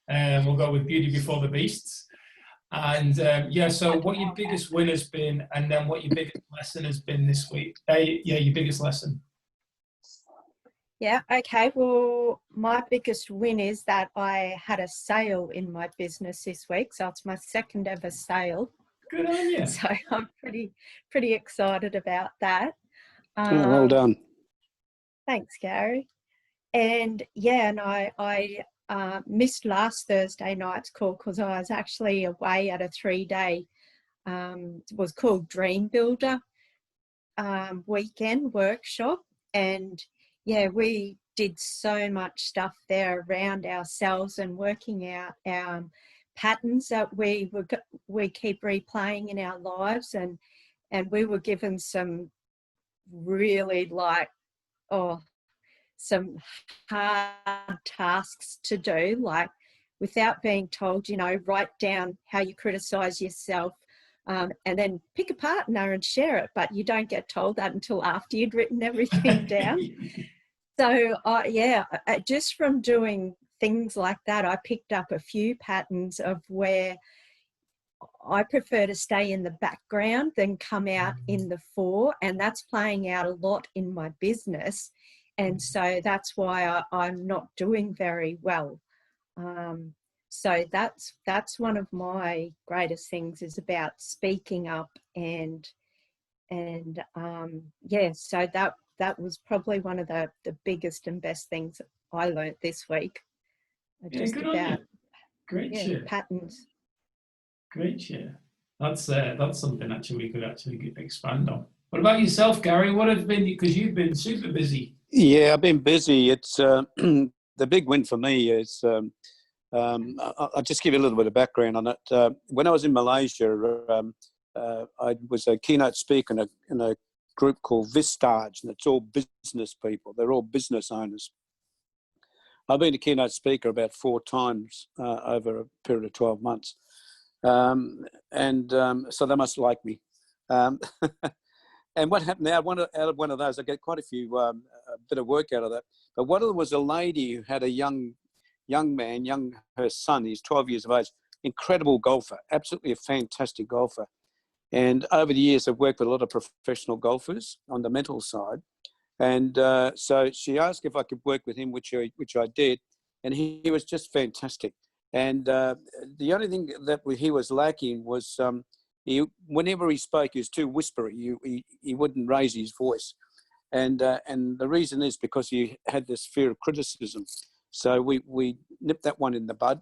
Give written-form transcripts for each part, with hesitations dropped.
We'll go with Beauty Before the Beasts. And yeah, so what your biggest win has been, and then what your biggest lesson has been this week. Yeah, your biggest lesson. Yeah, okay. Well, my biggest win is that I had a sale in my business this week. So it's my second ever sale. Good on you. So I'm pretty excited about that. Well done. Thanks, Gary. And yeah, and I missed last Thursday night's call because I was actually away at a 3-day, it was called Dream Builder weekend workshop. And yeah, we did so much stuff there around ourselves and working out our patterns that we keep replaying in our lives, and we were given some really some hard tasks to do, like without being told, write down how you criticize yourself, and then pick a partner and share it, but you don't get told that until after you'd written everything down. So yeah, just from doing things like that, I picked up a few patterns of where I prefer to stay in the background than come out in the fore, and that's playing out a lot in my business. And so that's why I'm not doing very well. So that's one of my greatest things, is about speaking up, and yeah, so that was probably one of the biggest and best things I learnt this week. Just about patterns. Great share. That's something actually we could actually expand on. What about yourself, Gary? What have been, because you've been super busy? Yeah, I've been busy. It's the big win for me is I'll just give you a little bit of background on it. When I was in Malaysia, I was a keynote speaker in a group called Vistage, and it's all business people. They're all business owners. I've been a keynote speaker about 4 times over a period of 12 months. So they must like me. And what happened now, out of one of those, I get quite a few, a bit of work out of that. But one of them was a lady who had a young man, her son, he's 12 years of age, incredible golfer, absolutely a fantastic golfer. And over the years, I've worked with a lot of professional golfers on the mental side. And so she asked if I could work with him, which I did. And he was just fantastic. And the only thing that he was lacking was whenever he spoke, he was too whispery. He wouldn't raise his voice. And the reason is because he had this fear of criticism. So we nipped that one in the bud.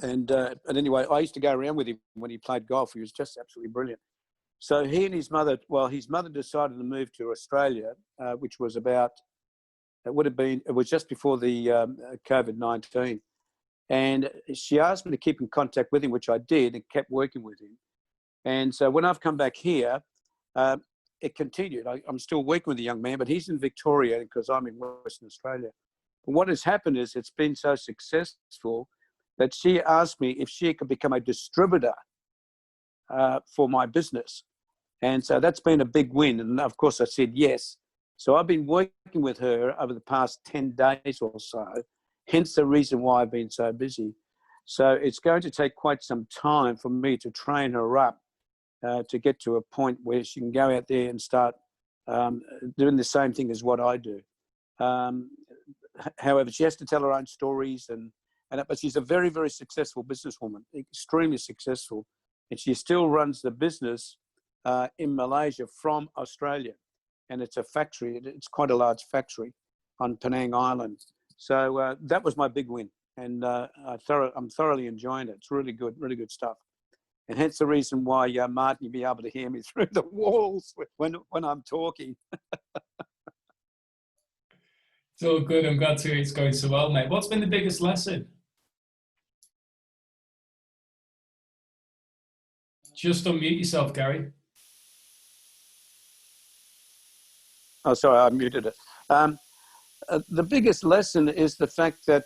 And anyway, I used to go around with him when he played golf. He was just absolutely brilliant. So he and his mother decided to move to Australia, which was it was just before the COVID-19. And she asked me to keep in contact with him, which I did, and kept working with him. And so when I've come back here, it continued. I'm still working with the young man, but he's in Victoria because I'm in Western Australia. But what has happened is it's been so successful that she asked me if she could become a distributor for my business. And so that's been a big win. And of course I said yes. So I've been working with her over the past 10 days or so, hence the reason why I've been so busy. So it's going to take quite some time for me to train her up to get to a point where she can go out there and start doing the same thing as what I do. However, she has to tell her own stories, but she's a very, very successful businesswoman, extremely successful. And she still runs the business in Malaysia from Australia. And it's a factory. It's quite a large factory on Penang Island. So that was my big win. And I'm thoroughly enjoying it. It's really good stuff. And hence the reason why, Martin, you'll be able to hear me through the walls when I'm talking. It's all good. I'm glad to hear it's going so well, mate. What's been the biggest lesson? Just unmute yourself, Gary. Oh, sorry, I muted it. The biggest lesson is the fact that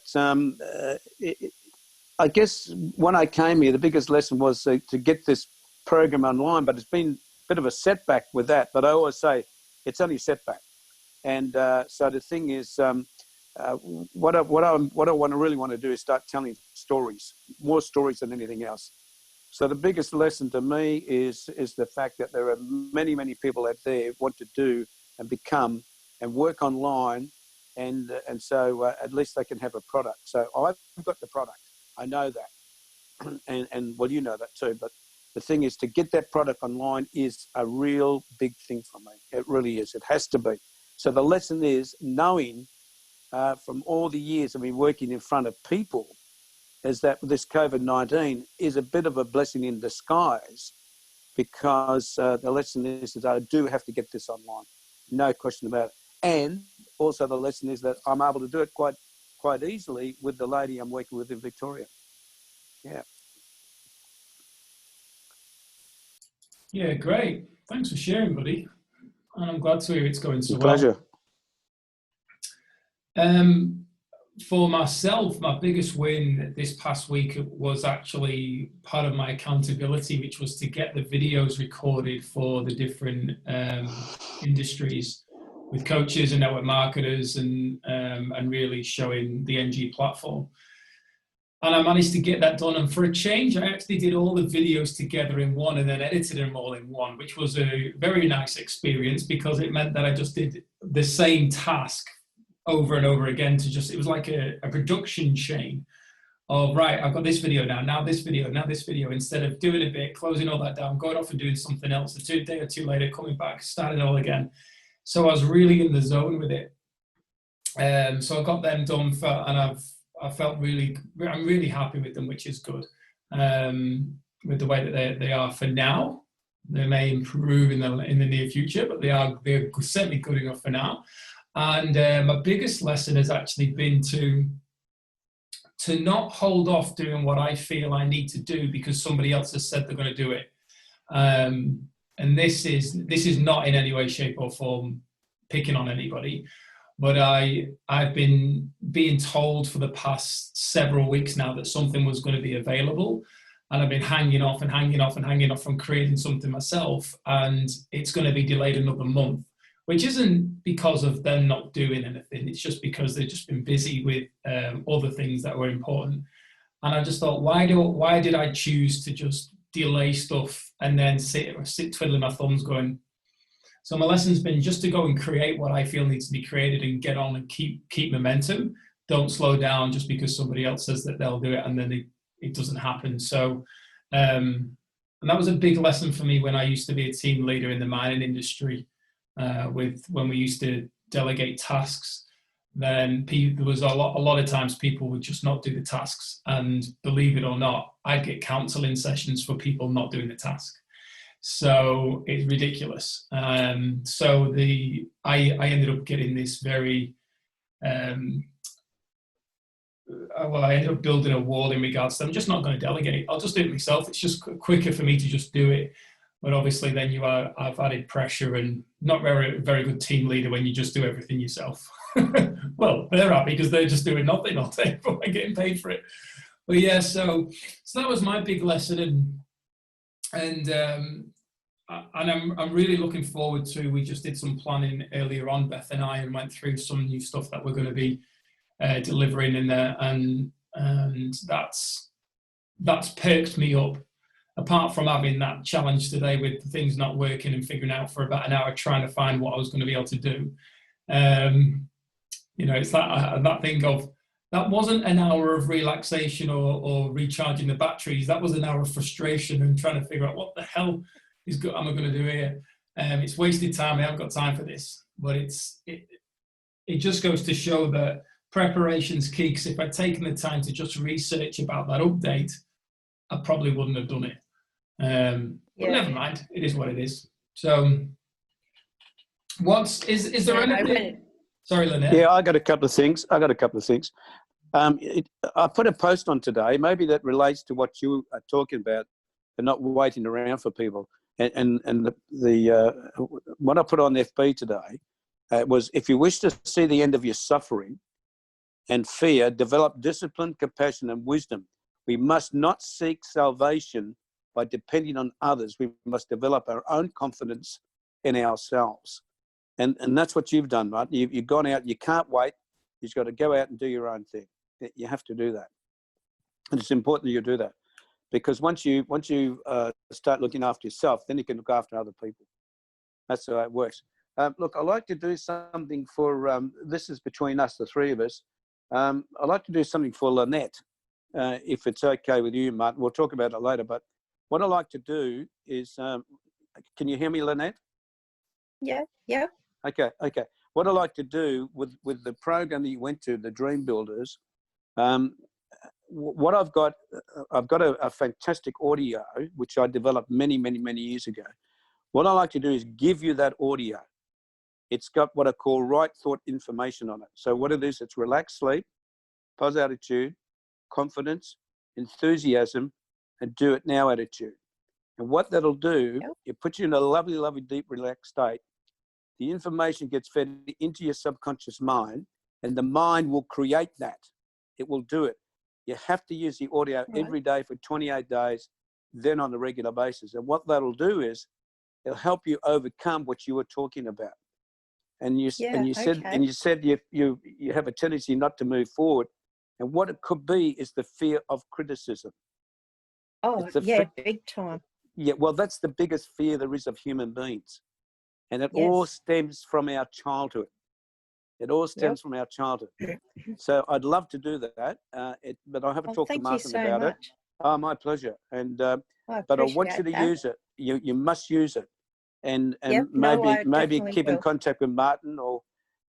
I guess when I came here, the biggest lesson was to get this program online, but it's been a bit of a setback with that. But I always say it's only a setback. And so the thing is, what I really want to do is start telling stories, more stories than anything else. So the biggest lesson to me is the fact that there are many, many people out there who want to do and become and work online, and so at least they can have a product. So I've got the product. I know that, and well, you know that too. But the thing is, to get that product online is a real big thing for me. It really is. It has to be. So the lesson is knowing from all the years I've been working in front of people, is that this COVID-19 is a bit of a blessing in disguise, because the lesson is that I do have to get this online, no question about it. And also the lesson is that I'm able to do it quite easily with the lady I'm working with in Victoria. Yeah. Yeah, great. Thanks for sharing, buddy. And I'm glad to hear it's going so well. Pleasure. For myself, my biggest win this past week was actually part of my accountability, which was to get the videos recorded for the different industries with coaches and network marketers, and really showing the NG platform. And I managed to get that done. And for a change, I actually did all the videos together in one and then edited them all in one, which was a very nice experience, because it meant that I just did the same task over and over again it was like a production chain of, right, I've got this video now this video, now this video, instead of doing a bit, closing all that down, going off and doing something else, a day or two later, coming back, starting all again. So I was really in the zone with it. So I got them done and I felt I'm really happy with them, which is good. With the way that they are for now. They may improve in the near future, but they're certainly good enough for now. And my biggest lesson has actually been to not hold off doing what I feel I need to do because somebody else has said they're going to do it. And this is not in any way, shape or form picking on anybody, but I've been being told for the past several weeks now that something was going to be available. And I've been hanging off from creating something myself. And it's going to be delayed another month, which isn't because of them not doing anything. It's just because they've just been busy with other things that were important. And I just thought, why did I choose to just delay stuff and then sit twiddling my thumbs going? So my lesson's been just to go and create what I feel needs to be created and get on and keep momentum. Don't slow down just because somebody else says that they'll do it and then it doesn't happen. So, and that was a big lesson for me when I used to be a team leader in the mining industry. When we used to delegate tasks, then there was a lot of times people would just not do the tasks, and believe it or not, I'd get counselling sessions for people not doing the task. So it's ridiculous. So I ended up getting this very I ended up building a wall in regards to, I'm just not going to delegate. I'll just do it myself. It's just quicker for me to just do it. But obviously then I've added pressure, and not very good team leader when you just do everything yourself. Well, they're happy because they're just doing nothing all day but getting paid for it. But yeah, so that was my big lesson, and I'm really looking forward to. We just did some planning earlier on, Beth and I, and went through some new stuff that we're going to be delivering in there, and that's perked me up. Apart from having that challenge today with things not working and figuring out for about an hour trying to find what I was going to be able to do, it's that thing of, that wasn't an hour of relaxation or recharging the batteries. That was an hour of frustration and trying to figure out what the hell am I going to do here. It's wasted time. I haven't got time for this. But it just goes to show that preparation's key. Because if I'd taken the time to just research about that update, I probably wouldn't have done it. But never mind. It is what it is. So, is there anything? Sorry, Lynette. Yeah, I got a couple of things. I put a post on today. Maybe that relates to what you are talking about, and not waiting around for people. And the what I put on FB today was, if you wish to see the end of your suffering and fear, develop discipline, compassion, and wisdom. We must not seek salvation by depending on others. We must develop our own confidence in ourselves. And that's what you've done, right? You've gone out, you can't wait. You've got to go out and do your own thing. You have to do that. And it's important that you do that, because once you start looking after yourself, then you can look after other people. That's how it works. Look, I like to do something for, this is between us, the three of us. I like to do something for Lynette, if it's okay with you, Martin. We'll talk about it later. But what I like to do is, can you hear me, Lynette? Yeah, yeah. Okay. What I like to do with the program that you went to, the Dream Builders, what I've got a fantastic audio, which I developed many years ago. What I like to do is give you that audio. It's got what I call right thought information on it. So what it is, it's relaxed sleep, positive attitude, confidence, enthusiasm, and do it now attitude. And what that'll do, it puts you in a lovely, deep, relaxed state. The information gets fed into your subconscious mind, and the mind will create that. It will do it. You have to use the audio every day for 28 days, then on a regular basis. And what that'll do is, it'll help you overcome what you were talking about. And you said you have a tendency not to move forward, and what it could be is the fear of criticism. Oh yeah, big time. Yeah, well, that's the biggest fear there is of human beings, and it all stems from our childhood. It all stems from our childhood. So I'd love to do that, but I'll have to talk to Martin about it. Oh, my pleasure. And but I want you to use it. You must use it. And maybe keep in contact with Martin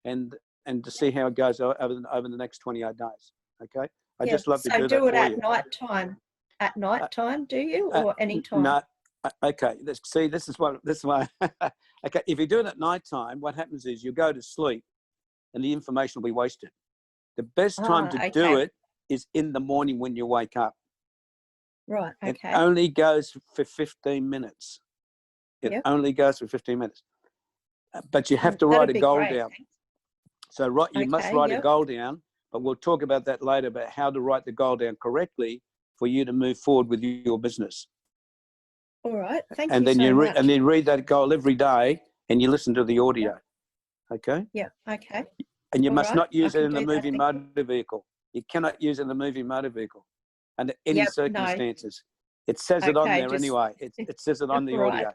and to see how it goes over the next 28 days. Okay, I just love to do that. So do it at night time. At night time, do you, or any time? No. Okay. This is why. Okay, if you do it at night time, what happens is you go to sleep, and the information will be wasted. The best time to do it is in the morning when you wake up. Right. Okay. It only goes for 15 minutes. It only goes for 15 minutes. But you have to write a goal down. So you must write a goal down, but we'll talk about that later, about how to write the goal down correctly for you to move forward with your business. All right. Thank you so much. And then read that goal every day, and you listen to the audio. Okay? Yeah. Okay. And you must not use it in the moving motor vehicle. You cannot use it in the moving motor vehicle under any circumstances. No. It says it on there anyway. It says it on the audio.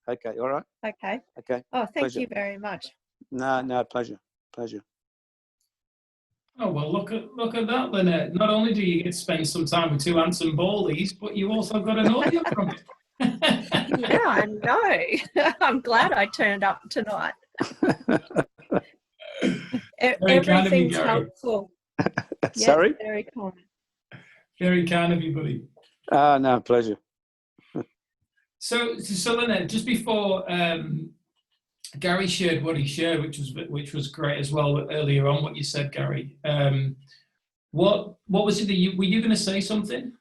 Okay, all right? Okay. Okay. Oh, thank you very much. No, pleasure. Oh, well, look at that, Lynette. Not only do you get to spend some time with two handsome baldies, but you also got an audio from it. Yeah, I know. I'm glad I turned up tonight. Everything's helpful. Sorry? Very kind. Very kind of you, buddy. No, pleasure. So Lynette, just before Gary shared what he shared, which was great as well earlier on, what you said, Gary. What was it that were you going to say something?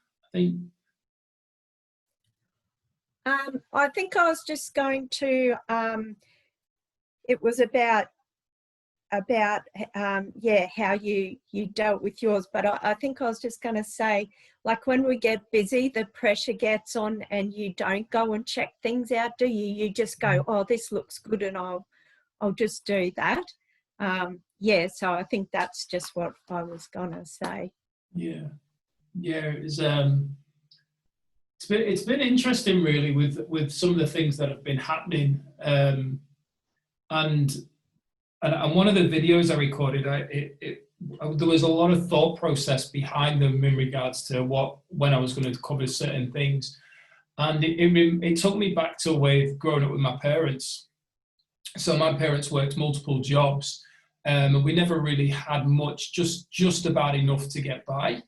I think I was just going to. It was about how you dealt with yours, but I think I was just going to say, like, when we get busy, the pressure gets on and you don't go and check things out, do you? You just go, oh, this looks good, and I'll just do that. So I think that's just what I was going to say. Yeah, it's been interesting, really, with some of the things that have been happening, and one of the videos I recorded, there was a lot of thought process behind them in regards to when I was going to cover certain things, and it took me back to growing up with my parents. So my parents worked multiple jobs, and we never really had much, just about enough to get by.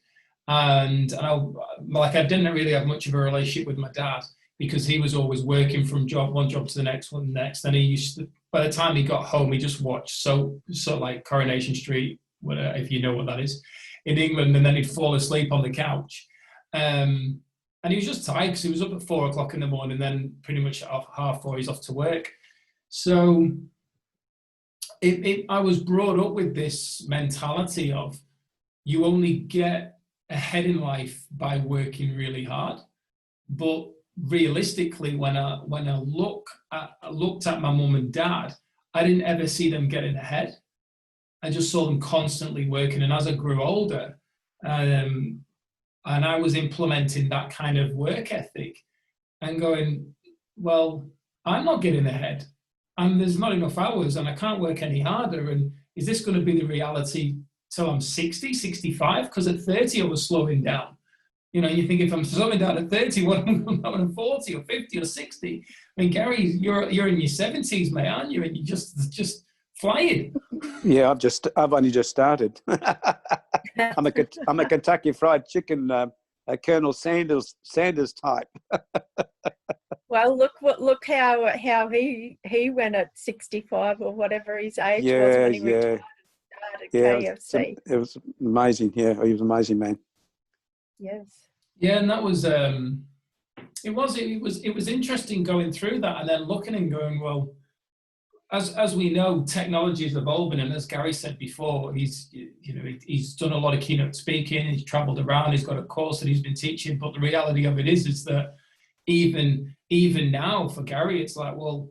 And I didn't really have much of a relationship with my dad, because he was always working from one job to the next. And he used to, by the time he got home, he just watched so like Coronation Street, if you know what that is, in England, and then he'd fall asleep on the couch. And he was just tired because he was up at 4 o'clock in the morning, then pretty much at 4:30 he's off to work. So I was brought up with this mentality of, you only get ahead in life by working really hard. But realistically, when I looked at my mum and dad, I didn't ever see them getting ahead. I just saw them constantly working. And as I grew older, and I was implementing that kind of work ethic and going, well, I'm not getting ahead and there's not enough hours and I can't work any harder. And is this going to be the reality till I'm 60, 65? Because at 30, I was slowing down. You know, you think if I'm slowing down at 30, what am I going to 40 or 50 or 60? I mean, Gary, you're in your 70s, mate, aren't you? And you're just flying. Yeah, I've only just started. I'm a Kentucky Fried Chicken a Colonel Sanders type. Well, look how he went at 65 or whatever his age was when he retired at KFC. It was amazing. Yeah, he was an amazing man. Yes. Yeah, and that was it was interesting going through that and then looking and going, well, as we know, technology is evolving, and as Gary said before, he's done a lot of keynote speaking, he's traveled around, he's got a course that he's been teaching, but the reality of it is that even now for Gary, it's like, well,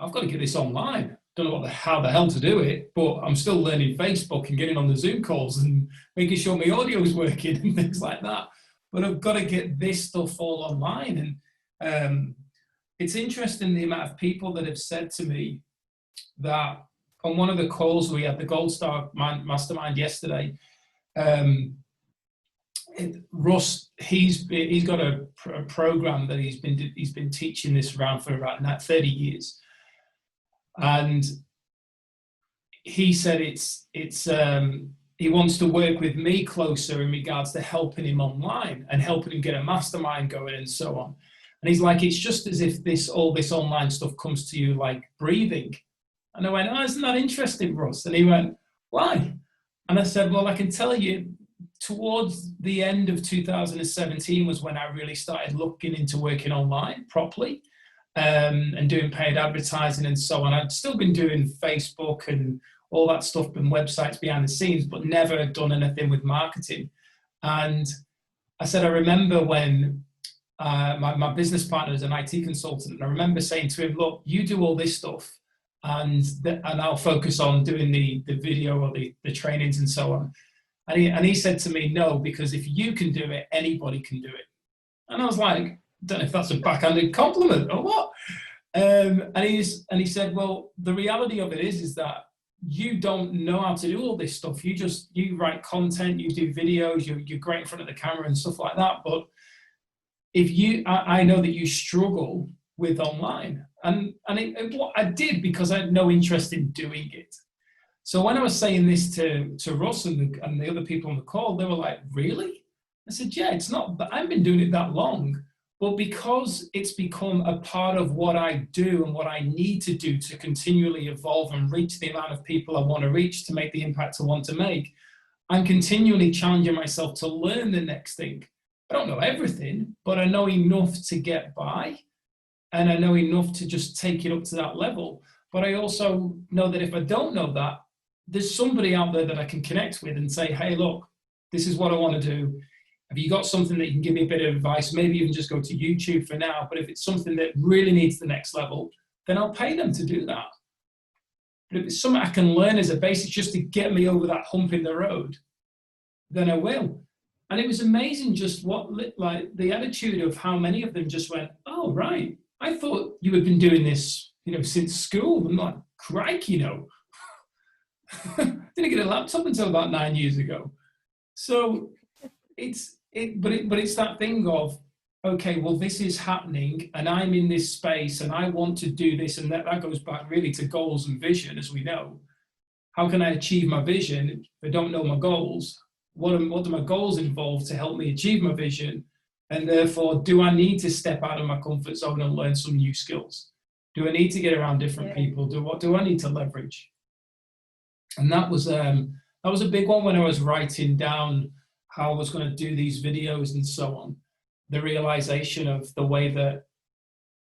I've got to get this online. Don't know how the hell to do it, but I'm still learning Facebook and getting on the Zoom calls and making sure my audio is working and things like that. But I've got to get this stuff all online. And it's interesting the amount of people that have said to me that on one of the calls we had, the Gold Star Mastermind yesterday, Russ, he's got a program that he's been teaching this around for about 30 years. And he said he wants to work with me closer in regards to helping him online and helping him get a mastermind going and so on. And he's like, it's just as if all this online stuff comes to you like breathing. And I went, oh, isn't that interesting, Russ? And he went, why? And I said, well, I can tell you, towards the end of 2017 was when I really started looking into working online properly. And doing paid advertising and so on. I'd still been doing Facebook and all that stuff and websites behind the scenes, but never done anything with marketing. And I said, I remember when my business partner is an IT consultant, and I remember saying to him, look, you do all this stuff and I'll focus on doing the video or the trainings and so on. And he said to me, no, because if you can do it, anybody can do it. And I was like, don't know if that's a backhanded compliment or what. And he said, well, the reality of it is that you don't know how to do all this stuff. You write content, you do videos, you're great in front of the camera and stuff like that. But I know that you struggle with online. And what I did because I had no interest in doing it. So when I was saying this to Russ and the other people on the call, they were like, really? I said, yeah, it's not, but I've been doing it that long. But because it's become a part of what I do and what I need to do to continually evolve and reach the amount of people I want to reach to make the impact I want to make, I'm continually challenging myself to learn the next thing. I don't know everything, but I know enough to get by. And I know enough to just take it up to that level. But I also know that if I don't know that, there's somebody out there that I can connect with and say, hey, look, this is what I want to do. Have you got something that you can give me a bit of advice? Maybe even just go to YouTube for now. But if it's something that really needs the next level, then I'll pay them to do that. But if it's something I can learn as a basic just to get me over that hump in the road, then I will. And it was amazing just like the attitude of how many of them just went, oh, right. I thought you had been doing this, since school. I'm like, crikey, didn't get a laptop until about 9 years ago. So it's that thing of, okay, well, this is happening and I'm in this space and I want to do this. And that goes back really to goals and vision, as we know. How can I achieve my vision if I don't know my goals? What do my goals involve to help me achieve my vision? And therefore, do I need to step out of my comfort zone and learn some new skills? Do I need to get around different people? What do I need to leverage? And that was a big one when I was writing down how I was going to do these videos and so on. The realization of the way that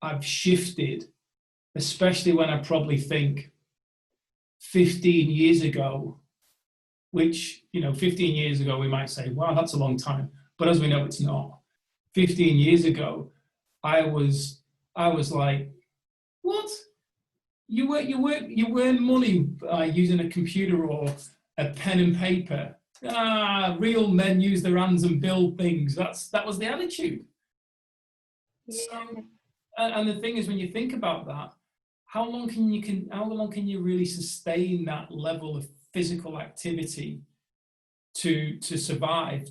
I've shifted, especially when I probably think 15 years ago, which, 15 years ago, we might say, wow, that's a long time. But as we know, it's not. 15 years ago, I was like, what? you earn money by using a computer or a pen and paper. Real men use their hands and build things. That was the attitude. Yeah. So, and the thing is, when you think about that, how long can you really sustain that level of physical activity to survive,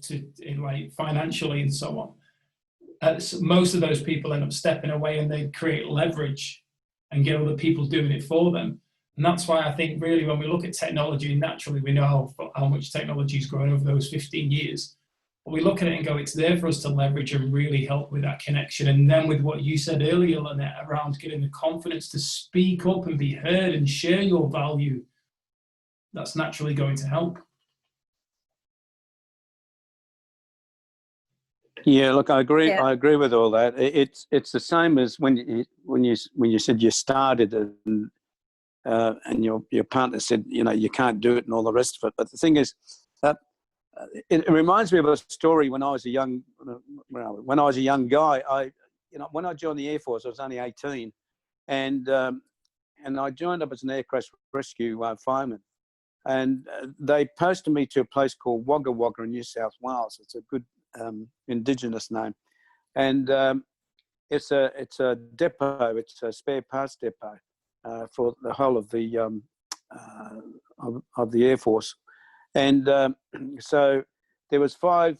like financially and so on? So most of those people end up stepping away, and they create leverage and get other people doing it for them. And that's why I think really when we look at technology, naturally we know how much technology has grown over those 15 years. But we look at it and go, it's there for us to leverage and really help with that connection. And then with what you said earlier, Lynette, around getting the confidence to speak up and be heard and share your value, that's naturally going to help. Yeah, look, I agree. Yeah. I agree with all that. It's the same as when you said you started and your partner said, you can't do it and all the rest of it. But the thing is that it reminds me of a story when I was a young guy. When I joined the Air Force, I was only 18, and I joined up as an air crash rescue fireman. And they posted me to a place called Wagga Wagga in New South Wales. It's a good Indigenous name, and it's a depot. It's a spare parts depot for the whole of the Air Force. And so there was five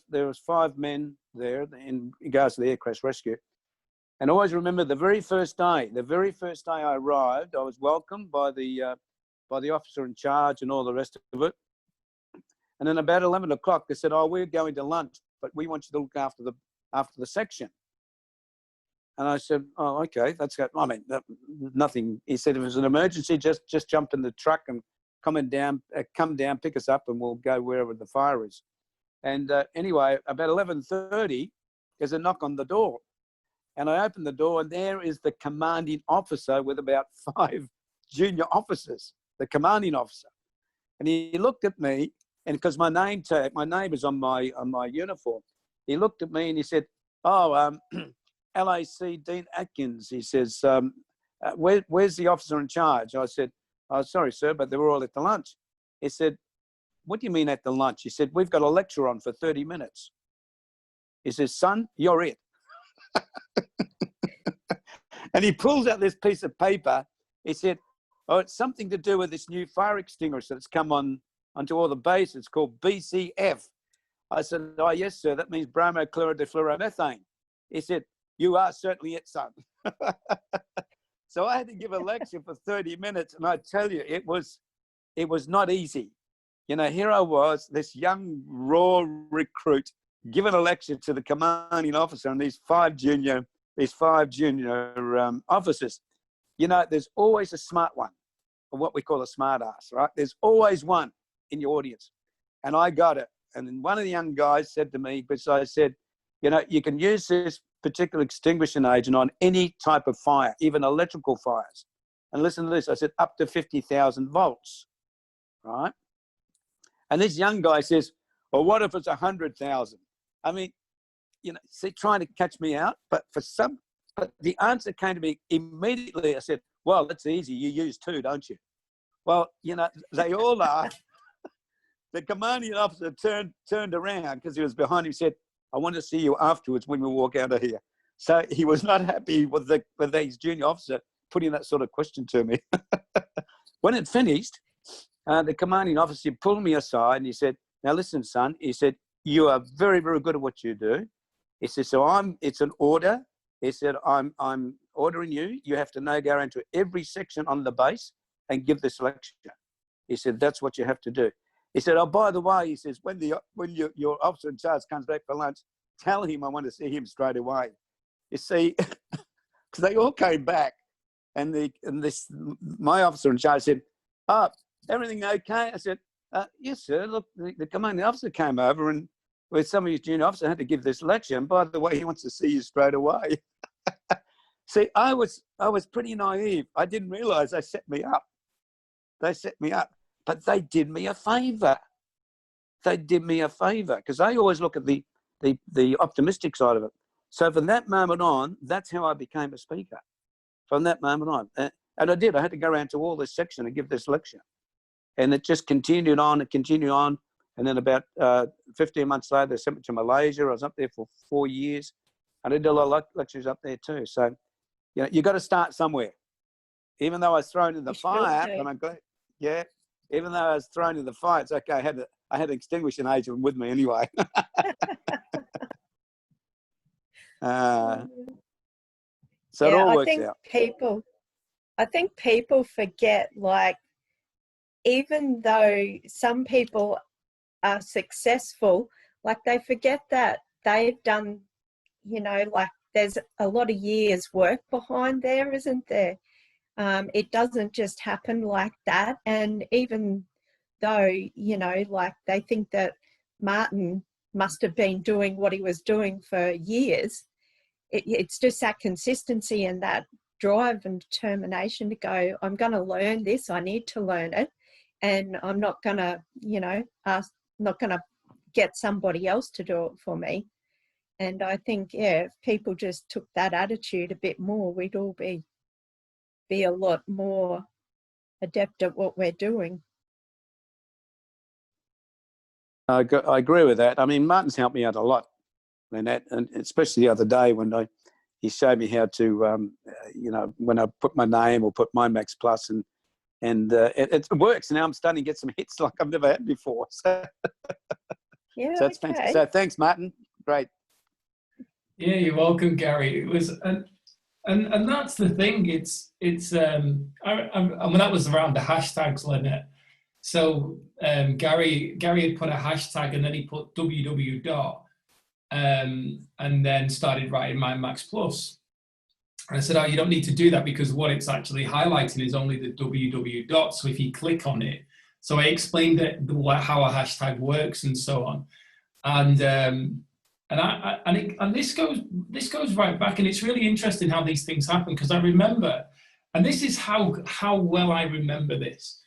men there in regards to the air crash rescue. And I always remember the very first day I arrived, I was welcomed by the officer in charge and all the rest of it. And then about 11 o'clock, they said, "Oh, we're going to lunch, but we want you to look after the section." And I said, "Oh, okay, that's good." I mean, nothing. He said, "If it was an emergency, just jump in the truck and come down, pick us up, and we'll go wherever the fire is." And anyway, about 11:30, there's a knock on the door. And I opened the door, and there is the commanding officer with about 5 junior officers, the commanding officer. And he looked at me, and because my name is on my uniform, he looked at me and he said, "Oh, LAC Dean Atkins." He says, "Where's the officer in charge?" I said, "Oh, sorry, sir, but they were all at the lunch." He said, "What do you mean at the lunch?" He said, "We've got a lecture on for 30 minutes. He says, "Son, you're it." And he pulls out this piece of paper. He said, "Oh, it's something to do with this new fire extinguisher that's come onto all the base. It's called BCF." I said, "Oh, yes, sir. That means bromochlorodyfluoromethane." He said, "You are certainly it, son." So I had to give a lecture for 30 minutes. And I tell you, it was not easy. Here I was, this young, raw recruit, giving a lecture to the commanding officer and these five junior officers. There's always a smart one, or what we call a smart ass, right? There's always one in your audience. And I got it. And then one of the young guys said to me, because I said, you can use this particular extinguishing agent on any type of fire, even electrical fires. And listen to this. I said, up to 50,000 volts, right? And this young guy says, "Well, what if it's 100,000? I mean, trying to catch me out. But the answer came to me immediately. I said, "Well, that's easy. You use 2, don't you?" Well, they all are. The commanding officer turned around because he was behind him. He said, "I want to see you afterwards when we walk out of here." So he was not happy with his junior officer putting that sort of question to me. When it finished, the commanding officer pulled me aside and he said, "Now listen, son," he said, "you are very, very good at what you do." He said, it's an order. He said, I'm ordering you. You have to now go into every section on the base and give this lecture. He said, "That's what you have to do." He said, "Oh, by the way," he says, when your officer in charge comes back for lunch, tell him I want to see him straight away." You see, because they all came back, and my officer in charge said, "Oh, everything okay?" I said, "Yes, sir. Look, the commanding officer came over, and with some of his junior officers, I had to give this lecture. And by the way, he wants to see you straight away." See, I was pretty naive. I didn't realize they set me up. But they did me a favor. Because they always look at the optimistic side of it. So from that moment on, that's how I became a speaker. From that moment on. And I did. I had to go around to all this section and give this lecture. And it just continued on and continued on. And then about 15 months later, they sent me to Malaysia. I was up there for 4 years. And I did a lot of lectures up there too. So, you know, you got to start somewhere. Even though I was thrown in the fire, and I'm glad, yeah, even though I was thrown in the fire, it's okay. I had an extinguishing agent with me anyway. So it all works out. I think people forget, like, even though some people are successful, like they forget that they've done, you know, like there's a lot of years work behind there, isn't there? It doesn't just happen like that. And even though, you know, like they think that Martin must have been doing what he was doing for years, it's just that consistency and that drive and determination to go, I'm going to learn this, I need to learn it, and I'm not going to, you know, not going to get somebody else to do it for me. And I think, yeah, if people just took that attitude a bit more, we'd all be a lot more adept at what we're doing. I agree with that. I mean, Martin's helped me out a lot in that, and especially the other day when he showed me how to, you know, when I put my name or put my Max Plus, and it works. Now I'm starting to get some hits like I've never had before. So, yeah, so it's fantastic. So thanks, Martin. Great. Yeah, you're welcome, Gary. It was, and that's the thing. It's I mean, that was around the hashtags, Lynette. So Gary had put a hashtag, and then he put www. And then started writing my Max Plus. And I said, oh, you don't need to do that, because what it's actually highlighting is only the www dot. So if you click on it, so I explained how a hashtag works and so on. And this goes right back, and it's really interesting how these things happen, because I remember, and this is how well I remember this.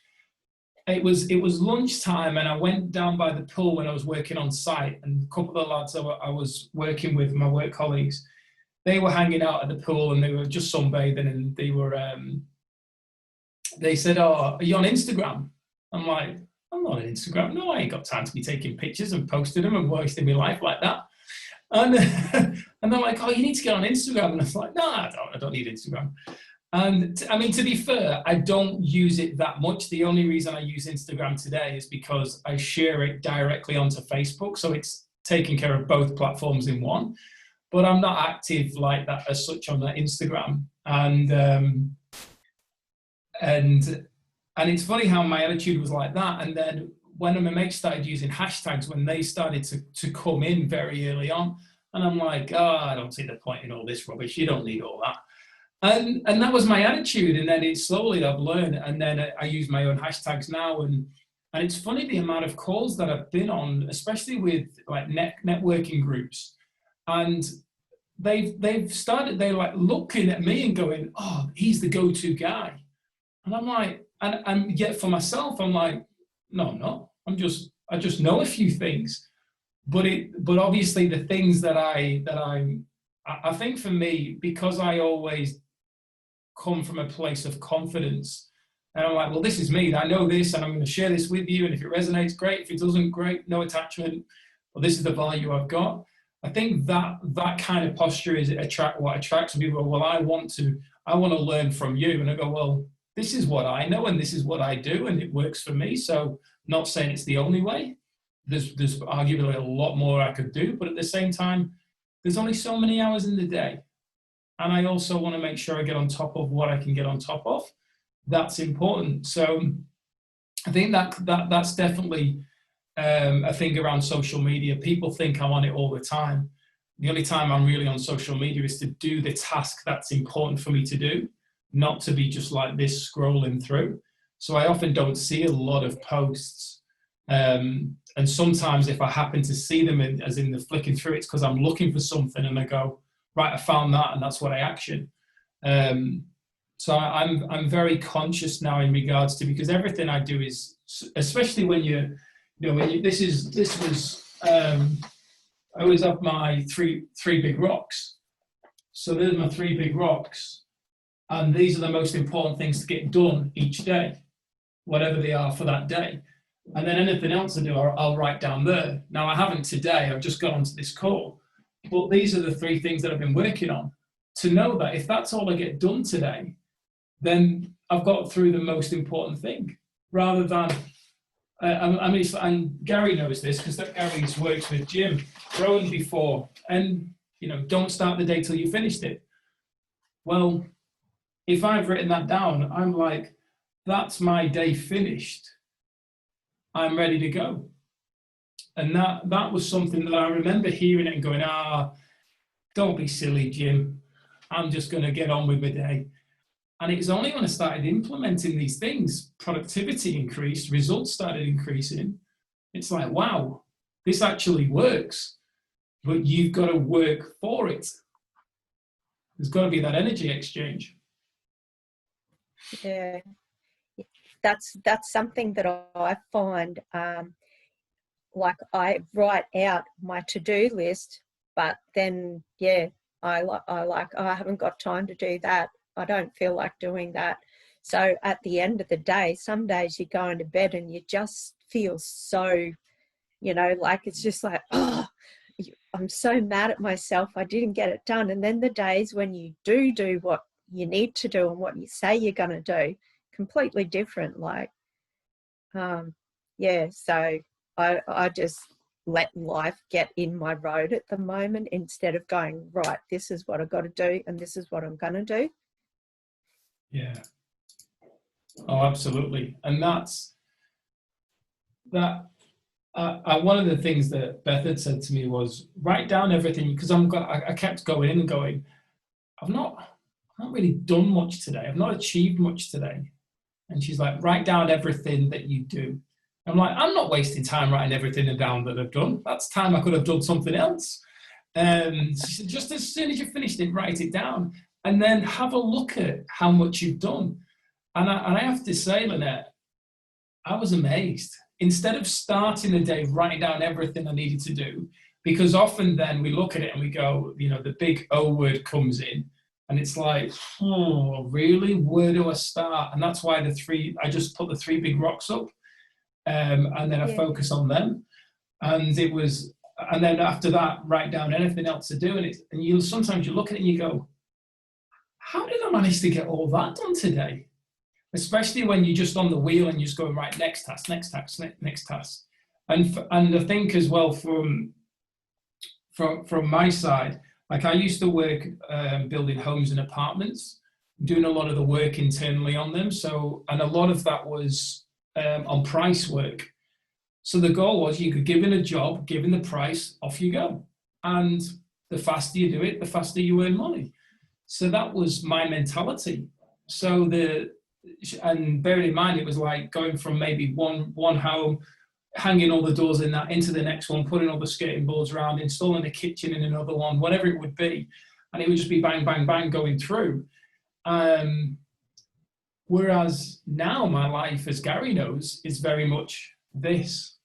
It was lunchtime, and I went down by the pool when I was working on site, and a couple of the lads I was working with, my work colleagues, they were hanging out at the pool, and they were just sunbathing, and they said, oh, are you on Instagram? I'm like, I'm not on Instagram. No, I ain't got time to be taking pictures and posting them and wasting my life like that. And they're like, oh, you need to get on Instagram. And I was like, no, I don't need Instagram. And I mean, to be fair, I don't use it that much. The only reason I use Instagram today is because I share it directly onto Facebook. So it's taking care of both platforms in one. But I'm not active like that as such on that Instagram. And it's funny how my attitude was like that. And then when my mates started using hashtags, when they started to come in very early on, and I'm like, oh, I don't see the point in all this rubbish. You don't need all that. And that was my attitude, and then it slowly I've learned, and then I use my own hashtags now, and it's funny the amount of calls that I've been on, especially with like networking groups, and they're like looking at me and going, oh, he's the go-to guy, and I'm like, and yet for myself I'm like, no, I'm not. I just know a few things, but obviously the things that I think for me, because I always come from a place of confidence, and I'm like, well, this is me, I know this, and I'm going to share this with you, and if it resonates, great. If it doesn't, great, no attachment. Well, this is the value I've got. I think that kind of posture is what attracts people. Well, I want to learn from you, and I go, well, this is what I know, and this is what I do, and it works for me. So, not saying it's the only way. There's arguably a lot more I could do, but at the same time, there's only so many hours in the day. And I also want to make sure I get on top of what I can get on top of. That's important. So I think that's definitely a thing around social media. People think I'm on it all the time. The only time I'm really on social media is to do the task that's important for me to do, not to be just like this scrolling through. So I often don't see a lot of posts. And sometimes if I happen to see them as in the flicking through, it's because I'm looking for something and I go, right, I found that, and that's what I action. So I'm very conscious now in regards to, because everything I do is, especially when I always have my three big rocks. So there's my 3 big rocks. And these are the most important things to get done each day, whatever they are for that day. And then anything else I do, I'll write down there. Now, I haven't today, I've just got onto this call. But these are the 3 things that I've been working on. To know that if that's all I get done today, then I've got through the most important thing. Rather than, I mean, and Gary knows this because Gary's works with Jim Rowan before. And, you know, don't start the day till you finished it. Well, if I've written that down, I'm like, that's my day finished. I'm ready to go. And that was something that I remember hearing it and going, don't be silly, Jim. I'm just going to get on with my day. And it's only when I started implementing these things, productivity increased, results started increasing. It's like, wow, this actually works. But you've got to work for it. There's got to be that energy exchange. Yeah, that's something that I find, like I write out my to-do list, but then, yeah, I haven't got time to do that. I don't feel like doing that. So at the end of the day, some days you go into bed and you just feel so, you know, like it's just like, oh, I'm so mad at myself. I didn't get it done. And then the days when you do what you need to do and what you say you're going to do, completely different. Like, yeah, so I just let life get in my road at the moment instead of going, right, this is what I've got to do and this is what I'm going to do. Yeah. Oh, absolutely. And that's that. One of the things that Beth had said to me was write down everything, because I kept going in and going, I've not really done much today. I've not achieved much today. And she's like, write down everything that you do. I'm like, I'm not wasting time writing everything down that I've done. That's time I could have done something else. She said, just as soon as you finished it, write it down. And then have a look at how much you've done. And I have to say, Lynette, I was amazed. Instead of starting the day writing down everything I needed to do, because often then we look at it and we go, you know, the big O word comes in and it's like, oh, really? Where do I start? And that's why I just put the 3 big rocks up and then I focus on them. And then after that, write down anything else to do. And sometimes you look at it and you go, how did I manage to get all that done today? Especially when you're just on the wheel and you're just going, right, next task, next task, next task. And I think as well from my side, like I used to work building homes and apartments, doing a lot of the work internally on them. And a lot of that was on price work. So the goal was you could give in a job, given the price, off you go. And the faster you do it, the faster you earn money. So that was my mentality. And bearing in mind, it was like going from maybe one home, hanging all the doors in that into the next one, putting all the skirting boards around, installing a kitchen in another one, whatever it would be. And it would just be bang, bang, bang going through. Whereas now my life, as Gary knows, is very much this.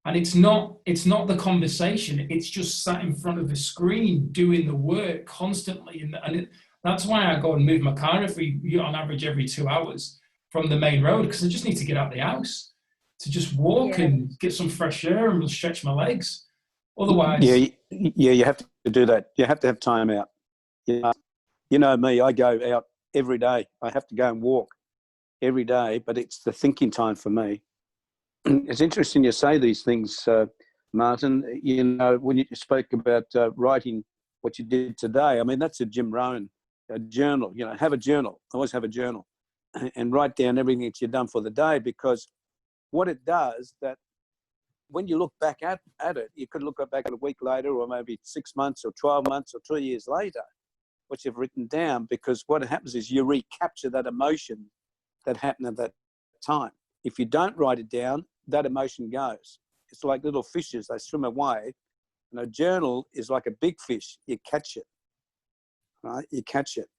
And it's not the conversation. It's just sat in front of a screen doing the work constantly. That's why I go and move my car on average every 2 hours from the main road, because I just need to get out the house to just walk and get some fresh air and stretch my legs. Otherwise, you have to do that. You have to have time out. You know me, I go out every day. I have to go and walk every day, but it's the thinking time for me. It's interesting you say these things, Martin. You know, when you spoke about writing what you did today, I mean, that's a Jim Rohn journal. You know, have a journal. Always have a journal and write down everything that you've done for the day, because what it does, that when you look back at it, you could look back at a week later, or maybe 6 months or 12 months or 2 years later, what you've written down, because what happens is you recapture that emotion that happened at that time. If you don't write it down, that emotion goes. It's like little fishes, they swim away. And a journal is like a big fish. You catch it, right? You catch it.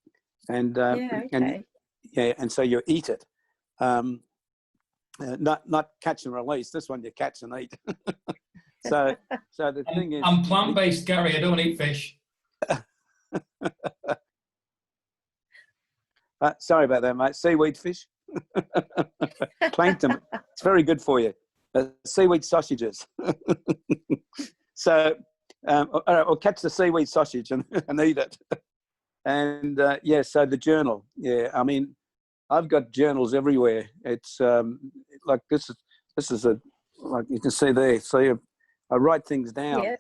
And and so you eat it. Not catch and release. This one you catch and eat. so the thing is, I'm plant-based, Gary. I don't eat fish. Sorry about that, mate. Seaweed fish. Plankton. It's very good for you. Seaweed sausages. So, all right, I'll catch the seaweed sausage and eat it. And yeah, so the journal. Yeah, I mean, I've got journals everywhere. It's like this is a, like you can see there. So I write things down, Yeah.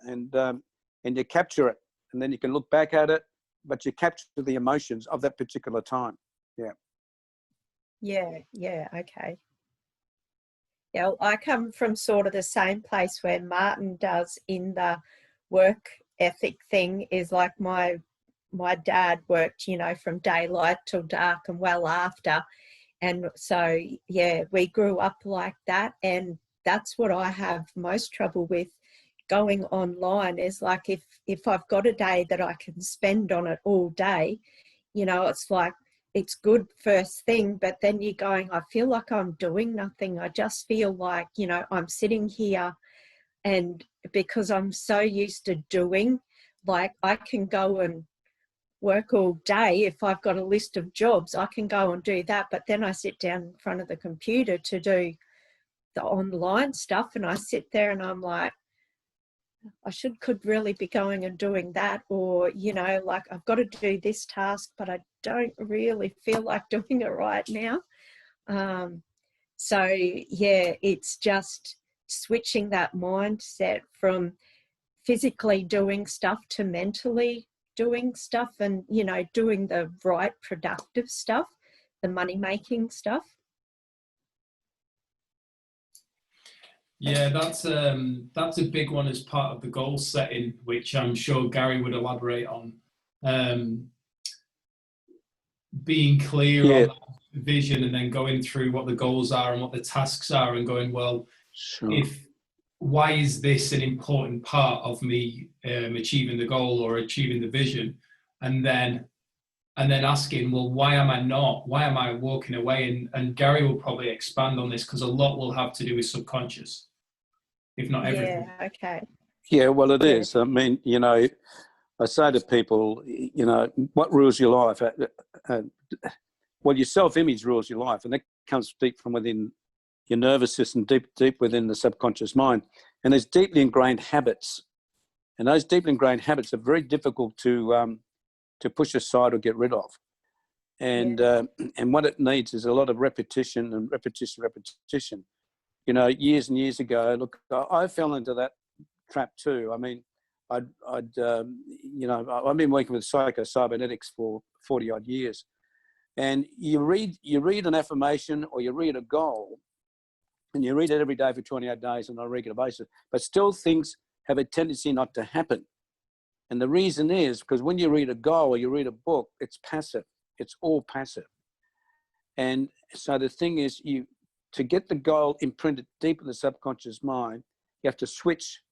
and you capture it, and then you can look back at it, but you capture the emotions of that particular time. Yeah. Yeah, okay. Yeah, well, I come from sort of the same place where Martin does in the work ethic thing. Is like my dad worked, you know, from daylight till dark and well after. And so, yeah, we grew up like that. And that's what I have most trouble with going online, is like if I've got a day that I can spend on it all day, you know, it's like, it's good first thing, but then you're going, I feel like I'm doing nothing. I just feel like, you know, I'm sitting here, and because I'm so used to doing, like I can go and work all day. If I've got a list of jobs, I can go and do that. But then I sit down in front of the computer to do the online stuff, and I sit there and I'm like, I could really be going and doing that. Or, you know, like I've got to do this task, but I don't really feel like doing it right now. So yeah, it's just switching that mindset from physically doing stuff to mentally doing stuff, and, you know, doing the right productive stuff, the money making stuff. Yeah, that's a big one as part of the goal setting, which I'm sure Gary would elaborate on. Being clear Yeah. on that vision, and then going through what the goals are and what the tasks are, and going, well, Sure. why is this an important part of me achieving the goal or achieving the vision, and then asking, well, why am I walking away? And Gary will probably expand on this, because a lot will have to do with subconscious, if not everything. Yeah, okay. Yeah, well, it Yeah. is. I mean, you know, I say to people, you know, what rules your life? Well, your self-image rules your life, and that comes deep from within your nervous system, deep within the subconscious mind. And there's deeply ingrained habits, and those deeply ingrained habits are very difficult to push aside or get rid of. And and what it needs is a lot of repetition and repetition. You know, years and years ago, look, I fell into that trap too. I mean, you know, I've been working with psycho-cybernetics for 40 odd years, and you read an affirmation or you read a goal, and you read it every day for 28 days on a regular basis, but still things have a tendency not to happen. And the reason is because when you read a goal or you read a book, it's passive. It's all passive. And so the thing is, to get the goal imprinted deep in the subconscious mind, you have to switch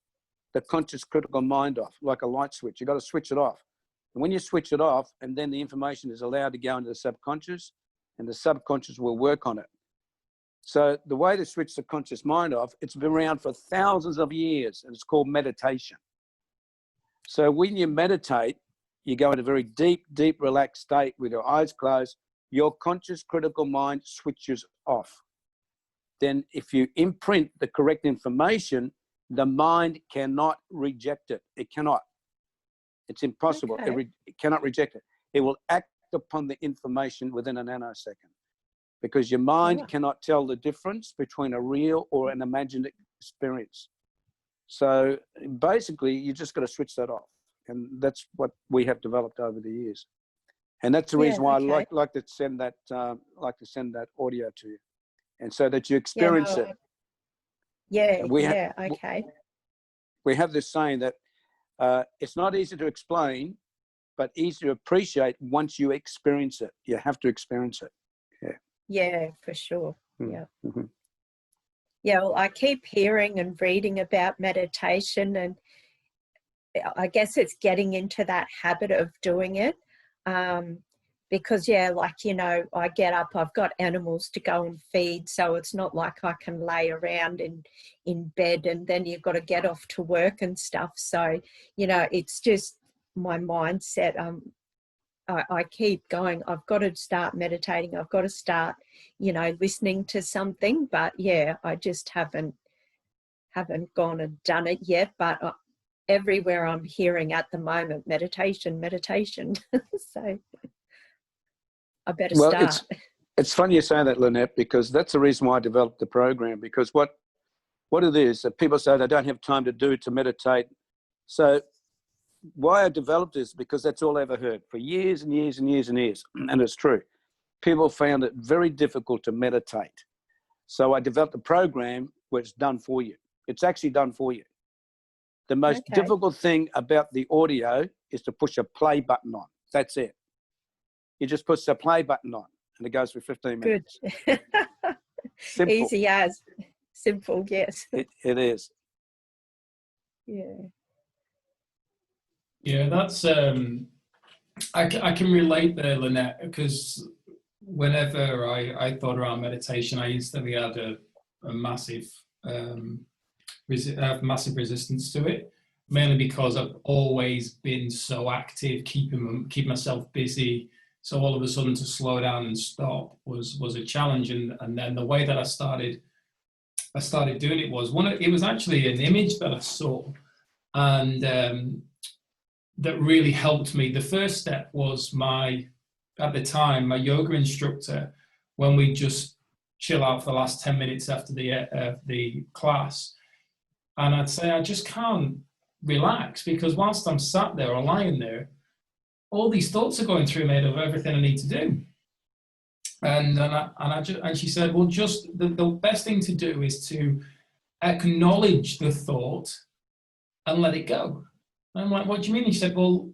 the conscious critical mind off, like a light switch. You've got to switch it off. And when you switch it off, and then the information is allowed to go into the subconscious, and the subconscious will work on it. So the way to switch the conscious mind off, it's been around for thousands of years, and it's called meditation. So when you meditate, you go in a very deep, relaxed state with your eyes closed, your conscious critical mind switches off. Then if you imprint the correct information, the mind cannot reject it. It cannot. It's impossible. Okay. It cannot reject it. It will act upon the information within a nanosecond, because your mind cannot tell the difference between a real or an imagined experience. So basically, you just got to switch that off. And that's what we have developed over the years. And that's the reason why I like to send that audio to you, and so that you experience it. Okay. We have this saying that it's not easy to explain, but easy to appreciate once you experience it. You have to experience it. Yeah, for sure. Yeah. Mm-hmm. Yeah, well, I keep hearing and reading about meditation, and I guess it's getting into that habit of doing it. Because, yeah, like, you know, I get up, I've got animals to go and feed, so it's not like I can lay around in bed, and then you've got to get off to work and stuff. So, you know, it's just my mindset. I keep going, I've got to start meditating, I've got to start, you know, listening to something. But yeah, I just haven't gone and done it yet. But everywhere I'm hearing at the moment, meditation. So I better start. It's funny you say that, Lynette, because that's the reason why I developed the program. Because what it is that people say they don't have time to meditate. So why I developed this, because that's all I ever heard for years and years and years and years. And it's true. People found it very difficult to meditate. So I developed a program where it's done for you. It's actually done for you. The most difficult thing about the audio is to push a play button on. That's it. You just push the play button on and it goes for 15 minutes. Good. Simple. Easy as. Simple, yes. It is. Yeah. Yeah, that's I can relate there, Lynette, because whenever I thought around meditation, I instantly had a massive massive resistance to it, mainly because I've always been so active, keeping myself busy. So all of a sudden to slow down and stop was a challenge. And then the way that I started doing it was it was actually an image that I saw, and that really helped me. The first step was at the time, my yoga instructor, when we just chill out for the last 10 minutes after the class. And I'd say, I just can't relax, because whilst I'm sat there or lying there, all these thoughts are going through me of everything I need to do. And she said, well, just the best thing to do is to acknowledge the thought and let it go. And I'm like, what do you mean? He said, well,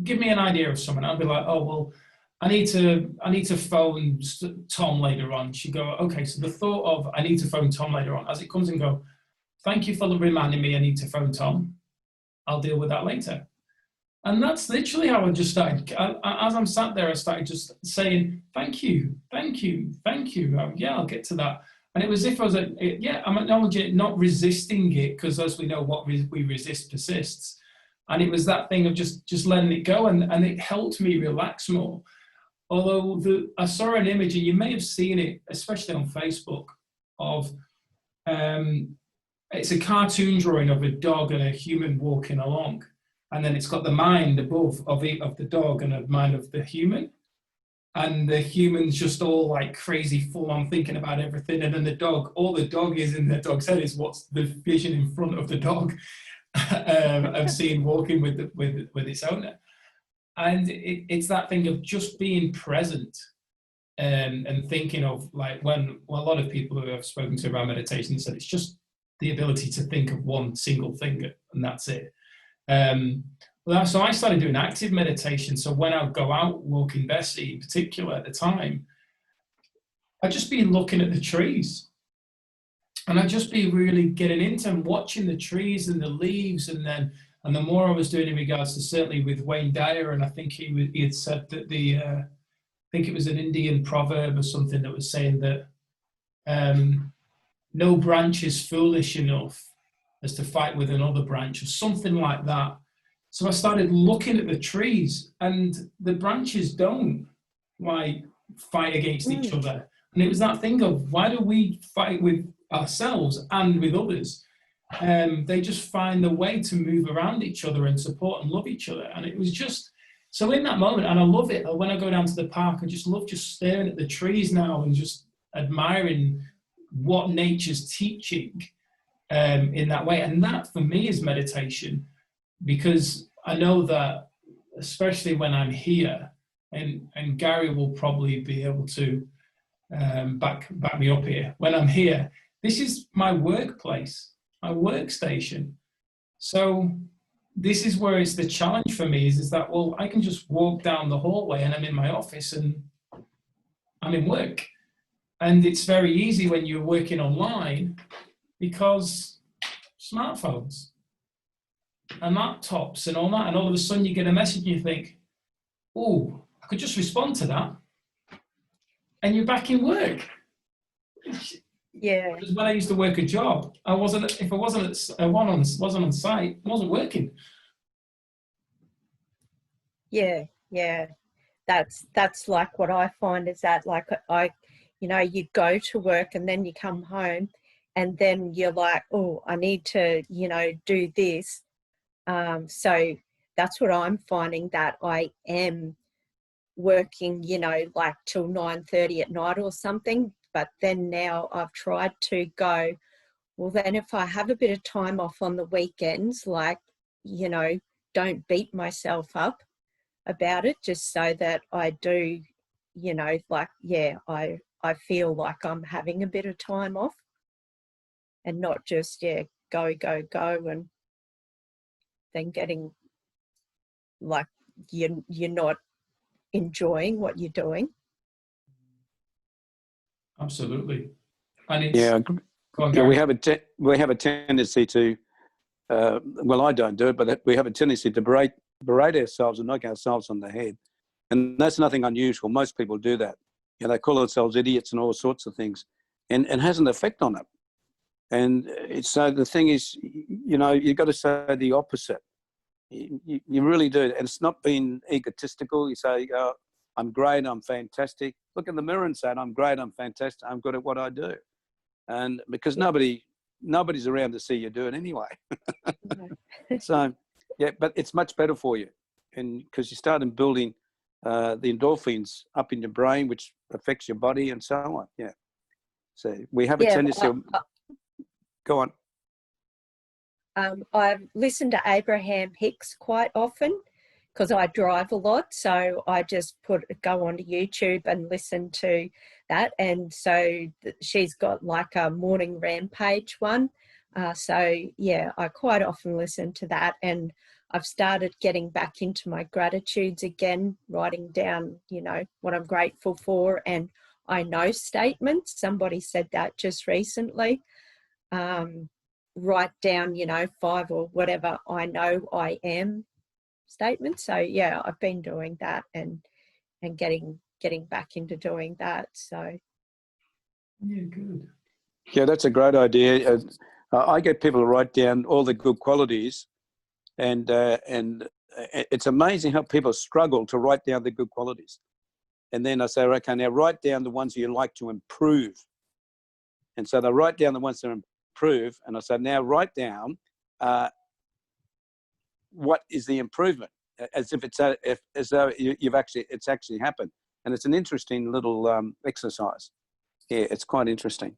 give me an idea of someone. I'd be like, oh, well, I need to phone Tom later on. She'd go, okay, so the thought of I need to phone Tom later on, as it comes and go, thank you for reminding me I need to phone Tom. I'll deal with that later. And that's literally how I just started. As I'm sat there, I started just saying, thank you. Yeah, I'll get to that. And it was as if I was like, yeah, I'm acknowledging it, not resisting it, because as we know, what we resist persists. And it was that thing of just letting it go, and it helped me relax more. Although I saw an image, and you may have seen it, especially on Facebook, of it's a cartoon drawing of a dog and a human walking along. And then it's got the mind above of the dog and a mind of the human. And the human's just all like crazy, full on thinking about everything. And then all the dog is in the dog's head is what's the vision in front of the dog of seeing walking with its owner. And it's that thing of just being present and thinking of, like, when a lot of people who I've spoken to around meditation said it's just the ability to think of one single thing and that's it. So I started doing active meditation. So when I go out walking Bessie in particular at the time, I'd just be looking at the trees. And I'd just be really getting into and watching the trees and the leaves. And the more I was doing in regards to, certainly with Wayne Dyer, and I think he had said that I think it was an Indian proverb or something that was saying that no branch is foolish enough as to fight with another branch, or something like that. So I started looking at the trees, and the branches don't like fight against each other. And it was that thing of, why do we fight with ourselves and with others? They just find the way to move around each other and support and love each other. And it was just, so in that moment, and I love it, when I go down to the park, I just love just staring at the trees now and just admiring what nature's teaching in that way. And that for me is meditation, because I know that, especially when I'm here, and Gary will probably be able to back me up here, when I'm here, this is my workplace, my workstation. So this is where it's the challenge for me, is that, well, I can just walk down the hallway and I'm in my office and I'm in work. And it's very easy when you're working online, because smartphones and laptops and all that, and all of a sudden you get a message and you think, oh, I could just respond to that, and you're back in work. Yeah. Because when I used to work a job, if I wasn't on site, I wasn't working. Yeah. that's like what I find is that, like, you go to work and then you come home and then you're like, oh, I need to, do this. So that's what I'm finding, that I am working, like till 9:30 at night or something. But then now I've tried to go, well, then if I have a bit of time off on the weekends, like, don't beat myself up about it, just so that I do, like, I feel like I'm having a bit of time off and not just, go, and then getting like you're not enjoying what you're doing. Absolutely. And it's, Yeah, go on, yeah, Gary. we have a tendency to, well, I don't do it, but we have a tendency to berate ourselves and knock ourselves on the head. And that's nothing unusual. Most people do that. They call themselves idiots and all sorts of things, and it has an effect on them. And so the thing is, you've got to say the opposite. You really do. And it's not being egotistical. You say, oh, I'm great, I'm fantastic. Look in the mirror and say, I'm great, I'm fantastic, I'm good at what I do. And because nobody's around to see you do it anyway. So, yeah, but it's much better for you. And because you start building the endorphins up in your brain, which affects your body and so on. Yeah. So we have a tendency to go on. I've listened to Abraham Hicks quite often because I drive a lot. So I just go onto YouTube and listen to that. And so she's got like a morning rampage one. So yeah, I quite often listen to that. And I've started getting back into my gratitudes again, writing down, what I'm grateful for. And I know statements. Somebody said that just recently. Write down, 5 or whatever I know I am statements. So yeah, I've been doing that and getting back into doing that. So Yeah, good. Yeah, that's a great idea. I get people to write down all the good qualities, and it's amazing how people struggle to write down the good qualities. And then I say, okay, now write down the ones you like to improve. And so they write down the ones that improve, and I say, now write down what is the improvement, as if it's as though it's actually happened. And it's an interesting little exercise. Yeah, it's quite interesting.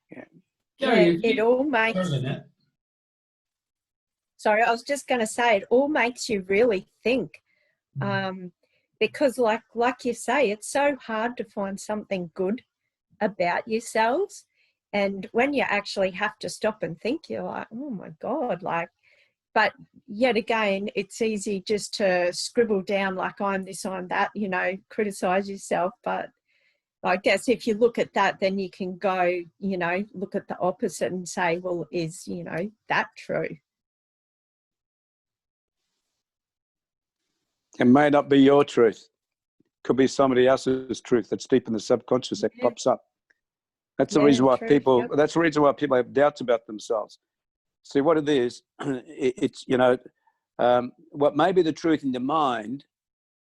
Yeah. Gary, it all makes. Sorry, I was just going to say, it all makes you really think, because like you say, it's so hard to find something good about yourselves. And when you actually have to stop and think, you're like, oh my God, but yet again, it's easy just to scribble down like I'm this, I'm that, criticize yourself. But I guess if you look at that, then you can go, look at the opposite and say, well, is, that true? It may not be your truth. Could be somebody else's truth that's deep in the subconscious that pops up. That's the reason why that's the reason why people have doubts about themselves. See what it is, it's, what may be the truth in your mind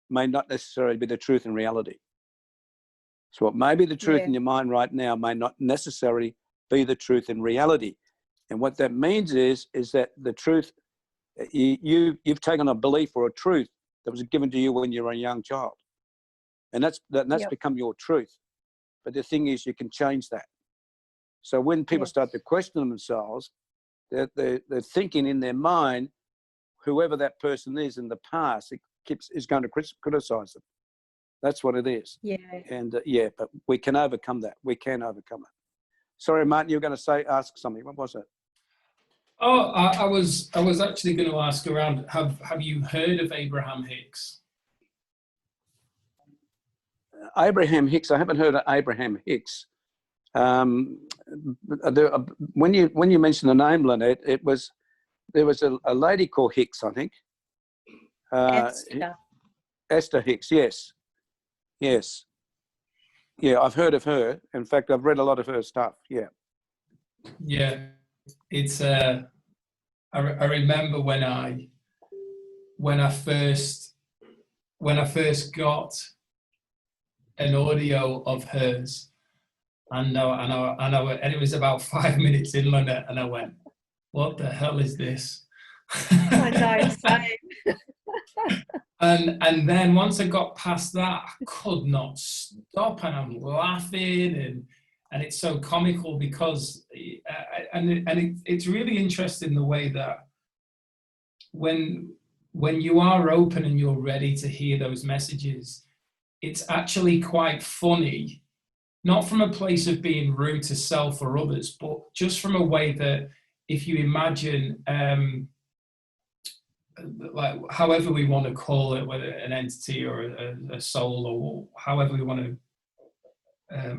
may not necessarily be the truth in reality. So what may be the truth in your mind right now may not necessarily be the truth in reality. And what that means is that the truth, you've taken a belief or a truth that was given to you when you were a young child. And that's become your truth. But the thing is, you can change that. So when people start to question themselves, they're thinking in their mind, whoever that person is in the past is going to criticize them. That's what it is. Yeah. And but we can overcome that. We can overcome it. Sorry, Martin, you were going to ask something. What was it? Oh, I was actually going to ask around, have you heard of Abraham Hicks? Abraham Hicks. I haven't heard of Abraham Hicks. When you mentioned the name, Lynette, there was a lady called Hicks, I think. Esther Hicks. Yes. Yeah, I've heard of her. In fact, I've read a lot of her stuff. Yeah. Yeah, it's. I remember when I first when I first got an audio of hers, and it was about 5 minutes in, Lynette, and I went, "What the hell is this?" I know, same. And then once I got past that, I could not stop, and I'm laughing, and it's so comical because, it's really interesting the way that when you are open and you're ready to hear those messages, it's actually quite funny, not from a place of being rude to self or others, but just from a way that if you imagine, like however we want to call it, whether an entity or a soul or however we want to,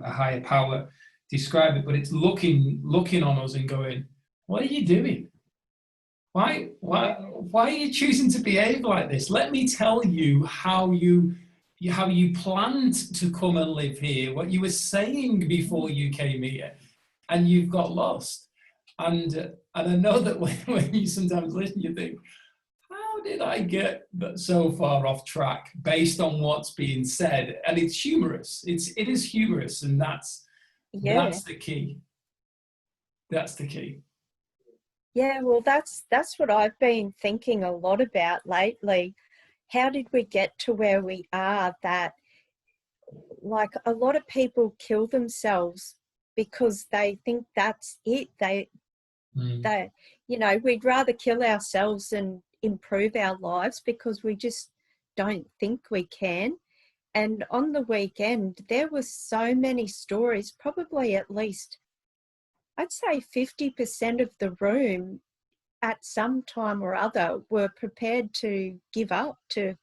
a higher power, describe it, but it's looking on us and going, "What are you doing? Why are you choosing to behave like this? Let me tell you how you planned to come and live here, what you were saying before you came here, and you've got lost." And I know that when you sometimes listen, you think, how did I get so far off track based on what's being said? And it's humorous. It is humorous, and that's the key. That's the key. Yeah, well, that's what I've been thinking a lot about lately. How did we get to where we are, that like a lot of people kill themselves because they think that's it. They, you know, we'd rather kill ourselves and improve our lives because we just don't think we can. And on the weekend, there were so many stories, probably at least, I'd say 50% of the room at some time or other were prepared to give up, to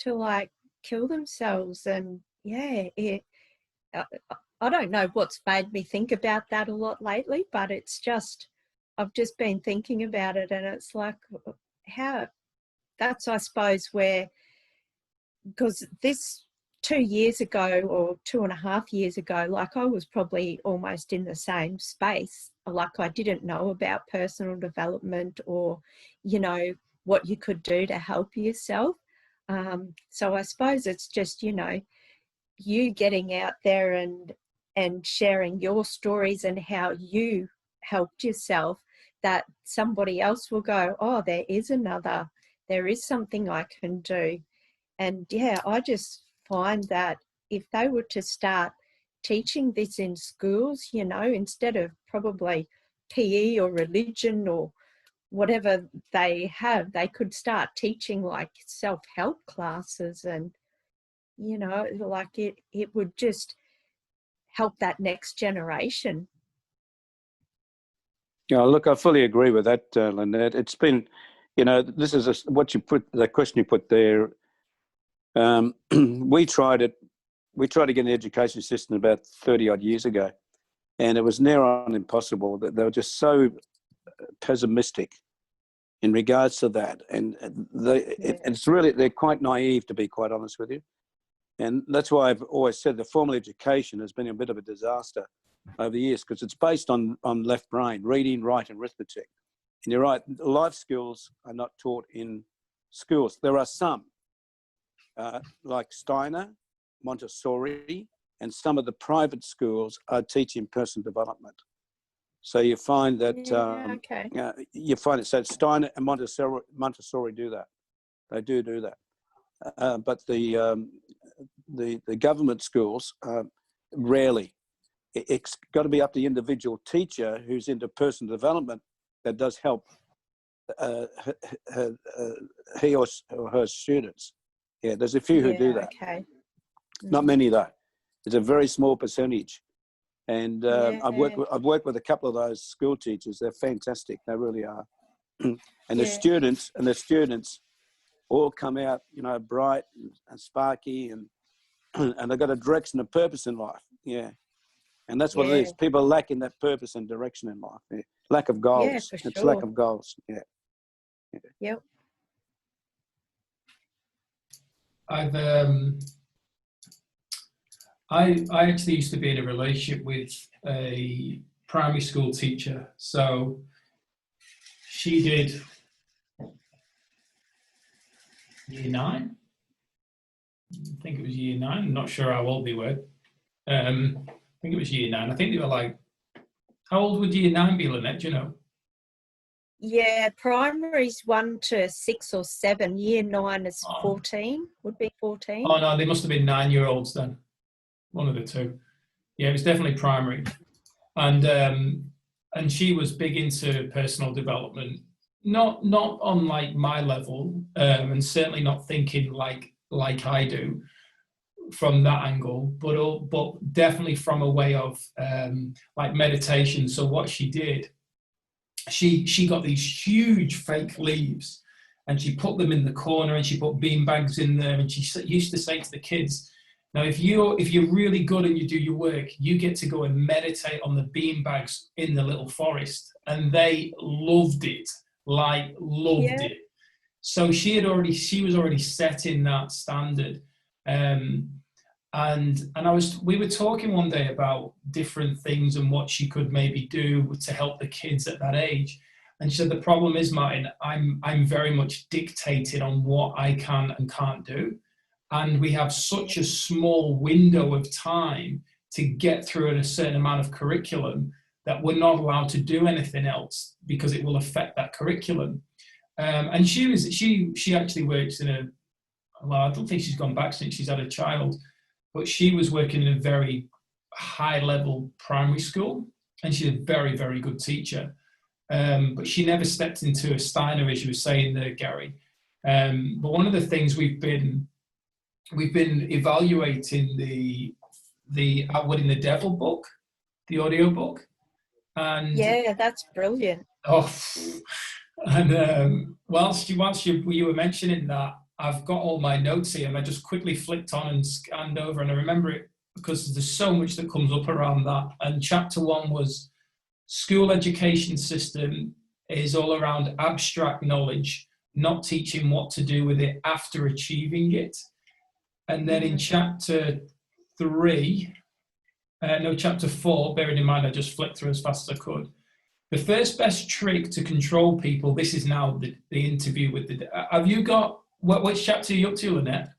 like kill themselves. And yeah, I don't know what's made me think about that a lot lately, but it's just, I've just been thinking about it, and it's like, how, that's, I suppose, where, because this 2 years ago or 2.5 years ago, like I was probably almost in the same space. Like I didn't know about personal development or, you know, what you could do to help yourself. So I suppose it's just, you know, you getting out there and sharing your stories and how you helped yourself, that somebody else will go, oh, there is something I can do. And yeah, I just find that if they were to start teaching this in schools, you know, instead of probably PE or religion or whatever they have, they could start teaching like self-help classes, and, you know, like it would just help that next generation. Yeah, look, I fully agree with that, Lynette. It's been, you know, this is the question you put there. We tried to get an education system about 30 odd years ago, and it was near on impossible. That they were just so pessimistic in regards to that, and it's really, they're quite naive, to be quite honest with you. And that's why I've always said the formal education has been a bit of a disaster over the years, because it's based on left brain, reading, writing, arithmetic. And you're right, life skills are not taught in schools. There are some, like Steiner, Montessori, and some of the private schools are teaching personal development. So you find that you find it. So Steiner and Montessori do that. They do that. But the government schools rarely. It's got to be up to the individual teacher who's into personal development that does help he or her students. Yeah, there's a few who do that. Okay. Not many though. It's a very small percentage. And I've worked with a couple of those school teachers. They're fantastic. They really are. And the students all come out, you know, bright and sparky, and they've got a direction, a purpose in life. Yeah. And that's what it is. People lack in that purpose and direction in life. Yeah. Lack of goals. Yeah, for sure. It's lack of goals. Yeah. Yep. I actually used to be in a relationship with a primary school teacher. So she did year 9, I think it was year 9. I'm not sure how old they were. I think it was year 9. I think they were like, how old would year 9 be, Lynette? Do you know? Yeah, primary's 1 to 6 or 7. Year 9 is 14, would be 14. Oh, no, they must have been 9-year-olds then. One of the two. Yeah, it was definitely primary. And she was big into personal development, not on like my level, and certainly not thinking like I do from that angle, but definitely from a way of like meditation. So what she did, she got these huge fake leaves, and she put them in the corner, and she put bean bags in there, and she used to say to the kids, now, if you're really good and you do your work, you get to go and meditate on the bean bags in the little forest. And they loved it, it. So she was already setting that standard. And we were talking one day about different things and what she could maybe do to help the kids at that age. And she said, the problem is, Martin, I'm very much dictated on what I can and can't do. And we have such a small window of time to get through a certain amount of curriculum that we're not allowed to do anything else because it will affect that curriculum. And she actually works well, I don't think she's gone back since she's had a child, but she was working in a very high level primary school, and she's a very, very good teacher. But she never stepped into a Steiner, as you were saying there, Gary. But one of the things we've been evaluating the Outwitting the Devil book, the audio book, and yeah, that's brilliant. And whilst you were mentioning that, I've got all my notes here, and I just quickly flicked on and scanned over, and I remember it because there's so much that comes up around that. And chapter 1 was school education system is all around abstract knowledge, not teaching what to do with it after achieving it. And then in chapter 4, bearing in mind I just flicked through as fast as I could. The first best trick to control people, this is now the interview with have you got, which chapter are you up to, Lynette?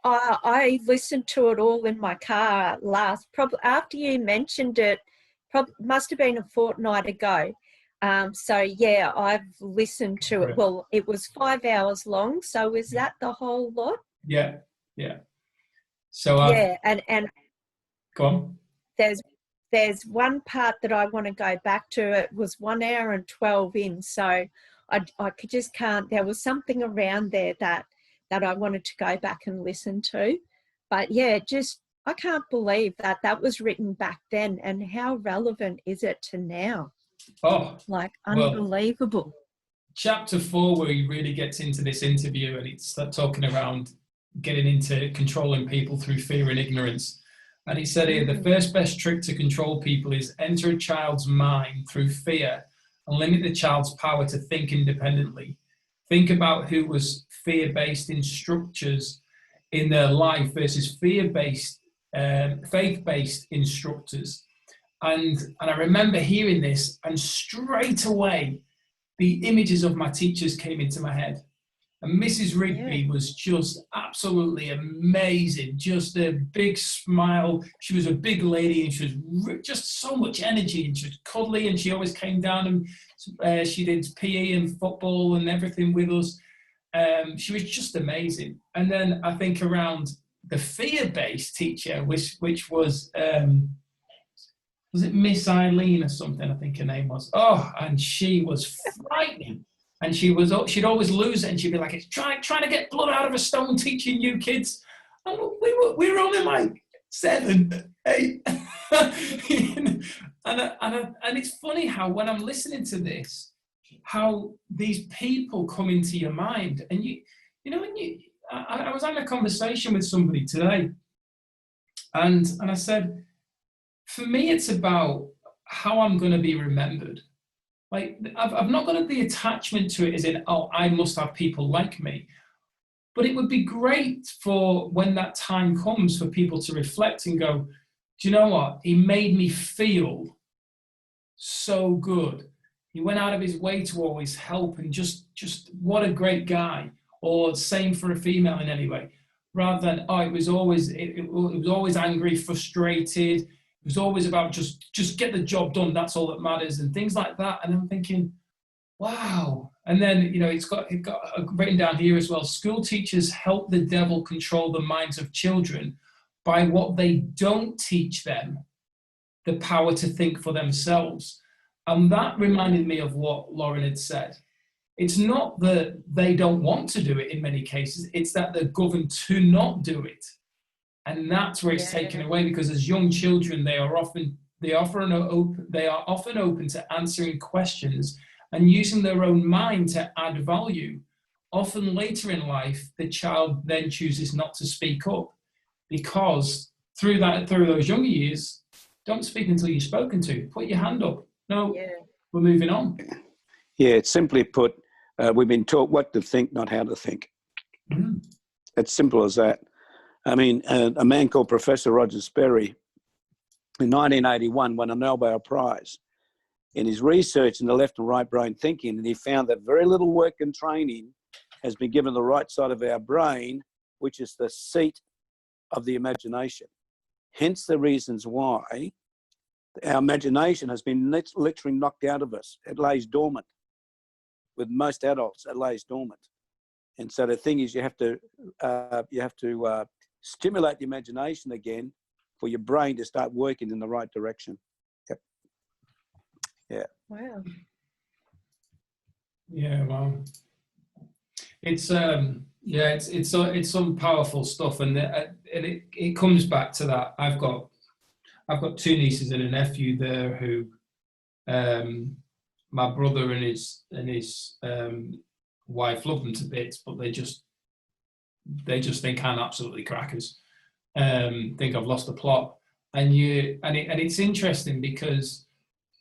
I listened to it all in my car probably after you mentioned it, must have been a fortnight ago. So yeah, I've listened to it. Well, it was 5 hours long. So is that the whole lot? Yeah. So and go on. There's one part that I want to go back to. It was 1 hour and 12 in, so I just can't. There was something around there that I wanted to go back and listen to. But yeah, I can't believe that was written back then, and how relevant is it to now? Oh, like unbelievable. Well, chapter 4, where he really gets into this interview, and he's talking around getting into controlling people through fear and ignorance. And he said here, the first best trick to control people is enter a child's mind through fear and limit the child's power to think independently. Think about who was fear-based in structures in their life versus faith-based instructors. And I remember hearing this, and straight away, the images of my teachers came into my head. And Mrs. Rigby was just absolutely amazing, just a big smile. She was a big lady, and she was just so much energy, and she was cuddly, and she always came down and she did PE and football and everything with us. She was just amazing. And then I think around the fear-based teacher, which was it Miss Eileen or something, I think her name was. Oh, and she was frightening. And she'd always lose it, and she'd be like, "It's trying to get blood out of a stone teaching you kids." And we were only like 7, 8. and it's funny how when I'm listening to this, how these people come into your mind. And I was having a conversation with somebody today, and I said, for me, it's about how I'm going to be remembered. Like, I've not got the attachment to it as in, oh, I must have people like me. But it would be great for when that time comes for people to reflect and go, do you know what? He made me feel so good. He went out of his way to always help, and just what a great guy. Or same for a female in any way. rather than, oh, it was always angry, frustrated. It was always about just get the job done. That's all that matters, and things like that. And I'm thinking, wow. And then, you know, it got written down here as well. School teachers help the devil control the minds of children by what they don't teach them, the power to think for themselves. And that reminded me of what Lauren had said. It's not that they don't want to do it in many cases, it's that they're governed to not do it. And that's where it's taken away, because as young children, they are often open to answering questions and using their own mind to add value. Often later in life, the child then chooses not to speak up, because through those younger years, don't speak until you're spoken to. Put your hand up. No, we're moving on. Yeah, it's simply put, we've been taught what to think, not how to think. Mm. It's simple as that. I mean, a man called Professor Roger Sperry in 1981 won a Nobel Prize in his research in the left and right brain thinking, and he found that very little work and training has been given the right side of our brain, which is the seat of the imagination. Hence the reasons why our imagination has been literally knocked out of us. It lays dormant. With most adults, it lays dormant. And so the thing is, you have to stimulate the imagination again for your brain to start working in the right direction. Yep. Yeah. Wow. Yeah. Wow. It's some powerful stuff, and it comes back to that. I've got two nieces and a nephew there who, my brother and his wife love them to bits, but they just think I'm absolutely crackers. Think I've lost the plot, and it's interesting because,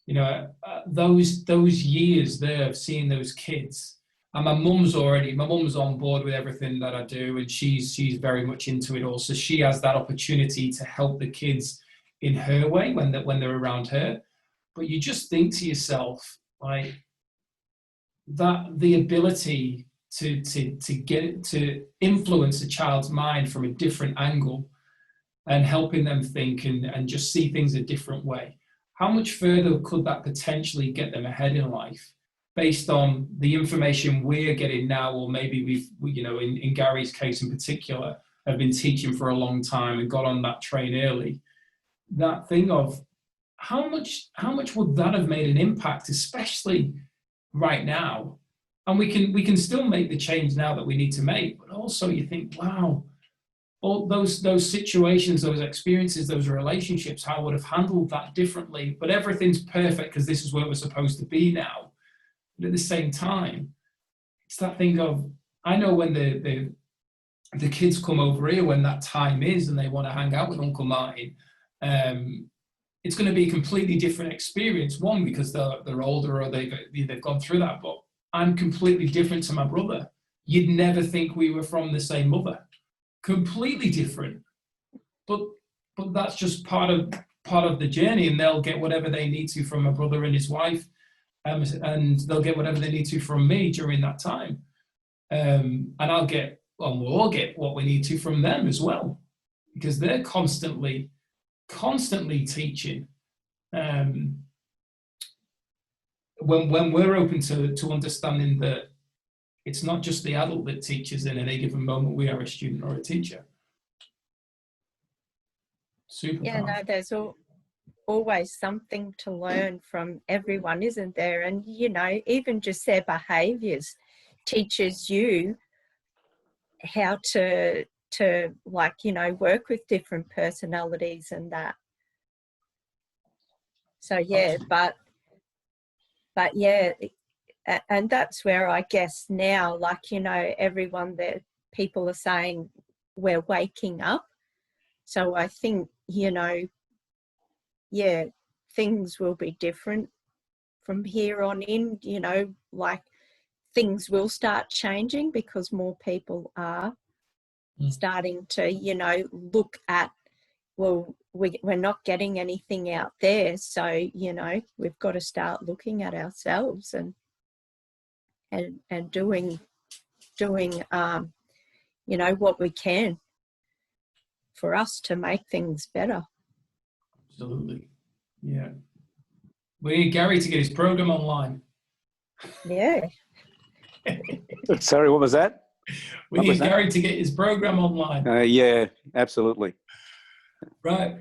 you know, those years there of seeing those kids. And my mum's on board with everything that I do, and she's very much into it all. So she has that opportunity to help the kids in her way when they're around her. But you just think to yourself, like, that the ability to get to influence a child's mind from a different angle and helping them think and just see things a different way. How much further could that potentially get them ahead in life, based on the information we're getting now, or maybe in Gary's case in particular, have been teaching for a long time and got on that train early. That thing of how much would that have made an impact, especially right now? And we can still make the change now that we need to make, but also you think, wow, all those situations, those experiences, those relationships, how I would have handled that differently. But everything's perfect because this is where we're supposed to be now. But at the same time, it's that thing of, I know when the kids come over here, when that time is and they want to hang out with Uncle Martin, it's going to be a completely different experience. One, because they're older or they've gone through that. But I'm completely different to my brother. You'd never think we were from the same mother. Completely different. But that's just part of the journey, and they'll get whatever they need to from my brother and his wife. And they'll get whatever they need to from me during that time. And we'll all get what we need to from them as well, because they're constantly teaching. When we're open to understanding that it's not just the adult that teaches in any given moment, we are a student or a teacher. Super. Yeah, no, there's always something to learn from everyone, isn't there? And, you know, even just their behaviours teaches you how to like, you know, work with different personalities and that. So, yeah, but yeah, and that's where I guess now, like, you know, people are saying we're waking up. So I think, you know, yeah, things will be different from here on in, you know, like things will start changing because more people are starting to, you know, look at, well, we're not getting anything out there. So, you know, we've got to start looking at ourselves and doing you know, what we can for us to make things better. Absolutely. Yeah. We need Gary to get his program online. Yeah. Sorry, what was that? We need Gary to get his program online. Yeah, absolutely. Right.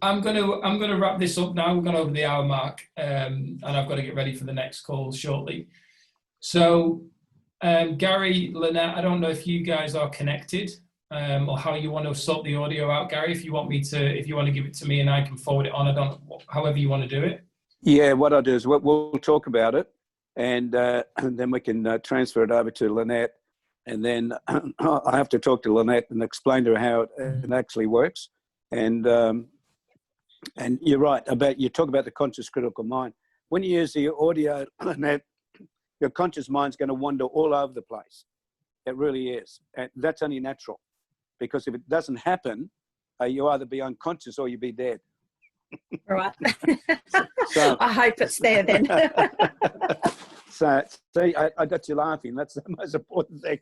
I'm gonna wrap this up now. We've gone over the hour mark, and I've got to get ready for the next call shortly. So, Gary, Lynette, I don't know if you guys are connected, or how you want to sort the audio out, Gary. If you want to give it to me and I can forward it on, however you want to do it. Yeah, what I'll do is we'll talk about it, and then we can transfer it over to Lynette, and then I have to talk to Lynette and explain to her how it actually works. And you're right you talk about the conscious critical mind. When you use the audio, Lynette, your conscious mind's going to wander all over the place. It really is, and that's only natural, because if it doesn't happen, you either be unconscious or you be dead. Right. So, I hope it's there then. So, see, I got you laughing. That's the most important thing.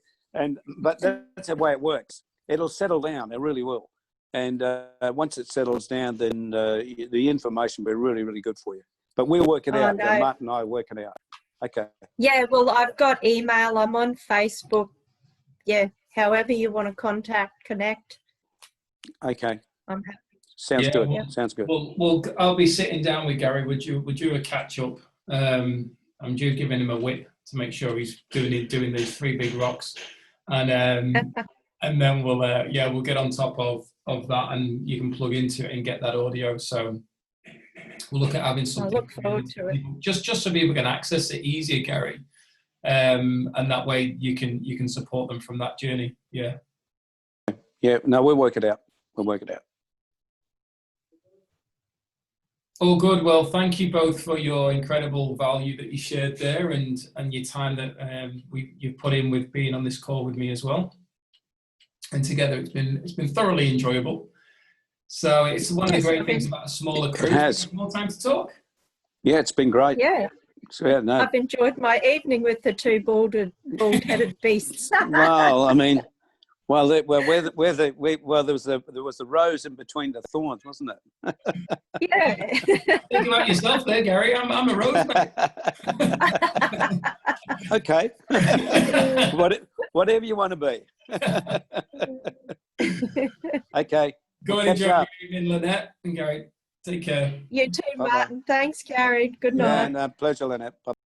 But that's the way it works. It'll settle down. It really will. And once it settles down, then the information will be really, really good for you. But we'll work it out. No. Martin and I will work it out. Okay. Yeah, well, I've got email. I'm on Facebook. Yeah, however you want to connect. Okay. I'm happy. Sounds good. Well, Sounds good. Well, I'll be sitting down with Gary. Would you a catch up? I'm just giving him a whip to make sure he's doing these 3 big rocks, and then we'll get on top of that, and you can plug into it and get that audio. So we'll look at having something. I look forward to it. Just so people can access it easier, Gary, and that way you can support them from that journey. Yeah. Yeah. No, we'll work it out. We'll work it out. All good. Well, thank you both for your incredible value that you shared there, and your time that you've put in with being on this call with me as well. And together, it's been thoroughly enjoyable. So it's one of the great things about a smaller crew. It has More time to talk. Yeah, it's been great. Yeah. So, yeah, no. I've enjoyed my evening with the 2 bald-headed beasts. Well, I mean, there was the rose in between the thorns, wasn't it? Yeah. Think about yourself there, Gary. I'm a rose man. Okay. Whatever you want to be. Okay. Go and enjoy your evening, Lynette and Gary. Take care. You too, Bye-bye. Martin. Thanks, Gary. Good night. Yeah, no, pleasure, Lynette. Bye.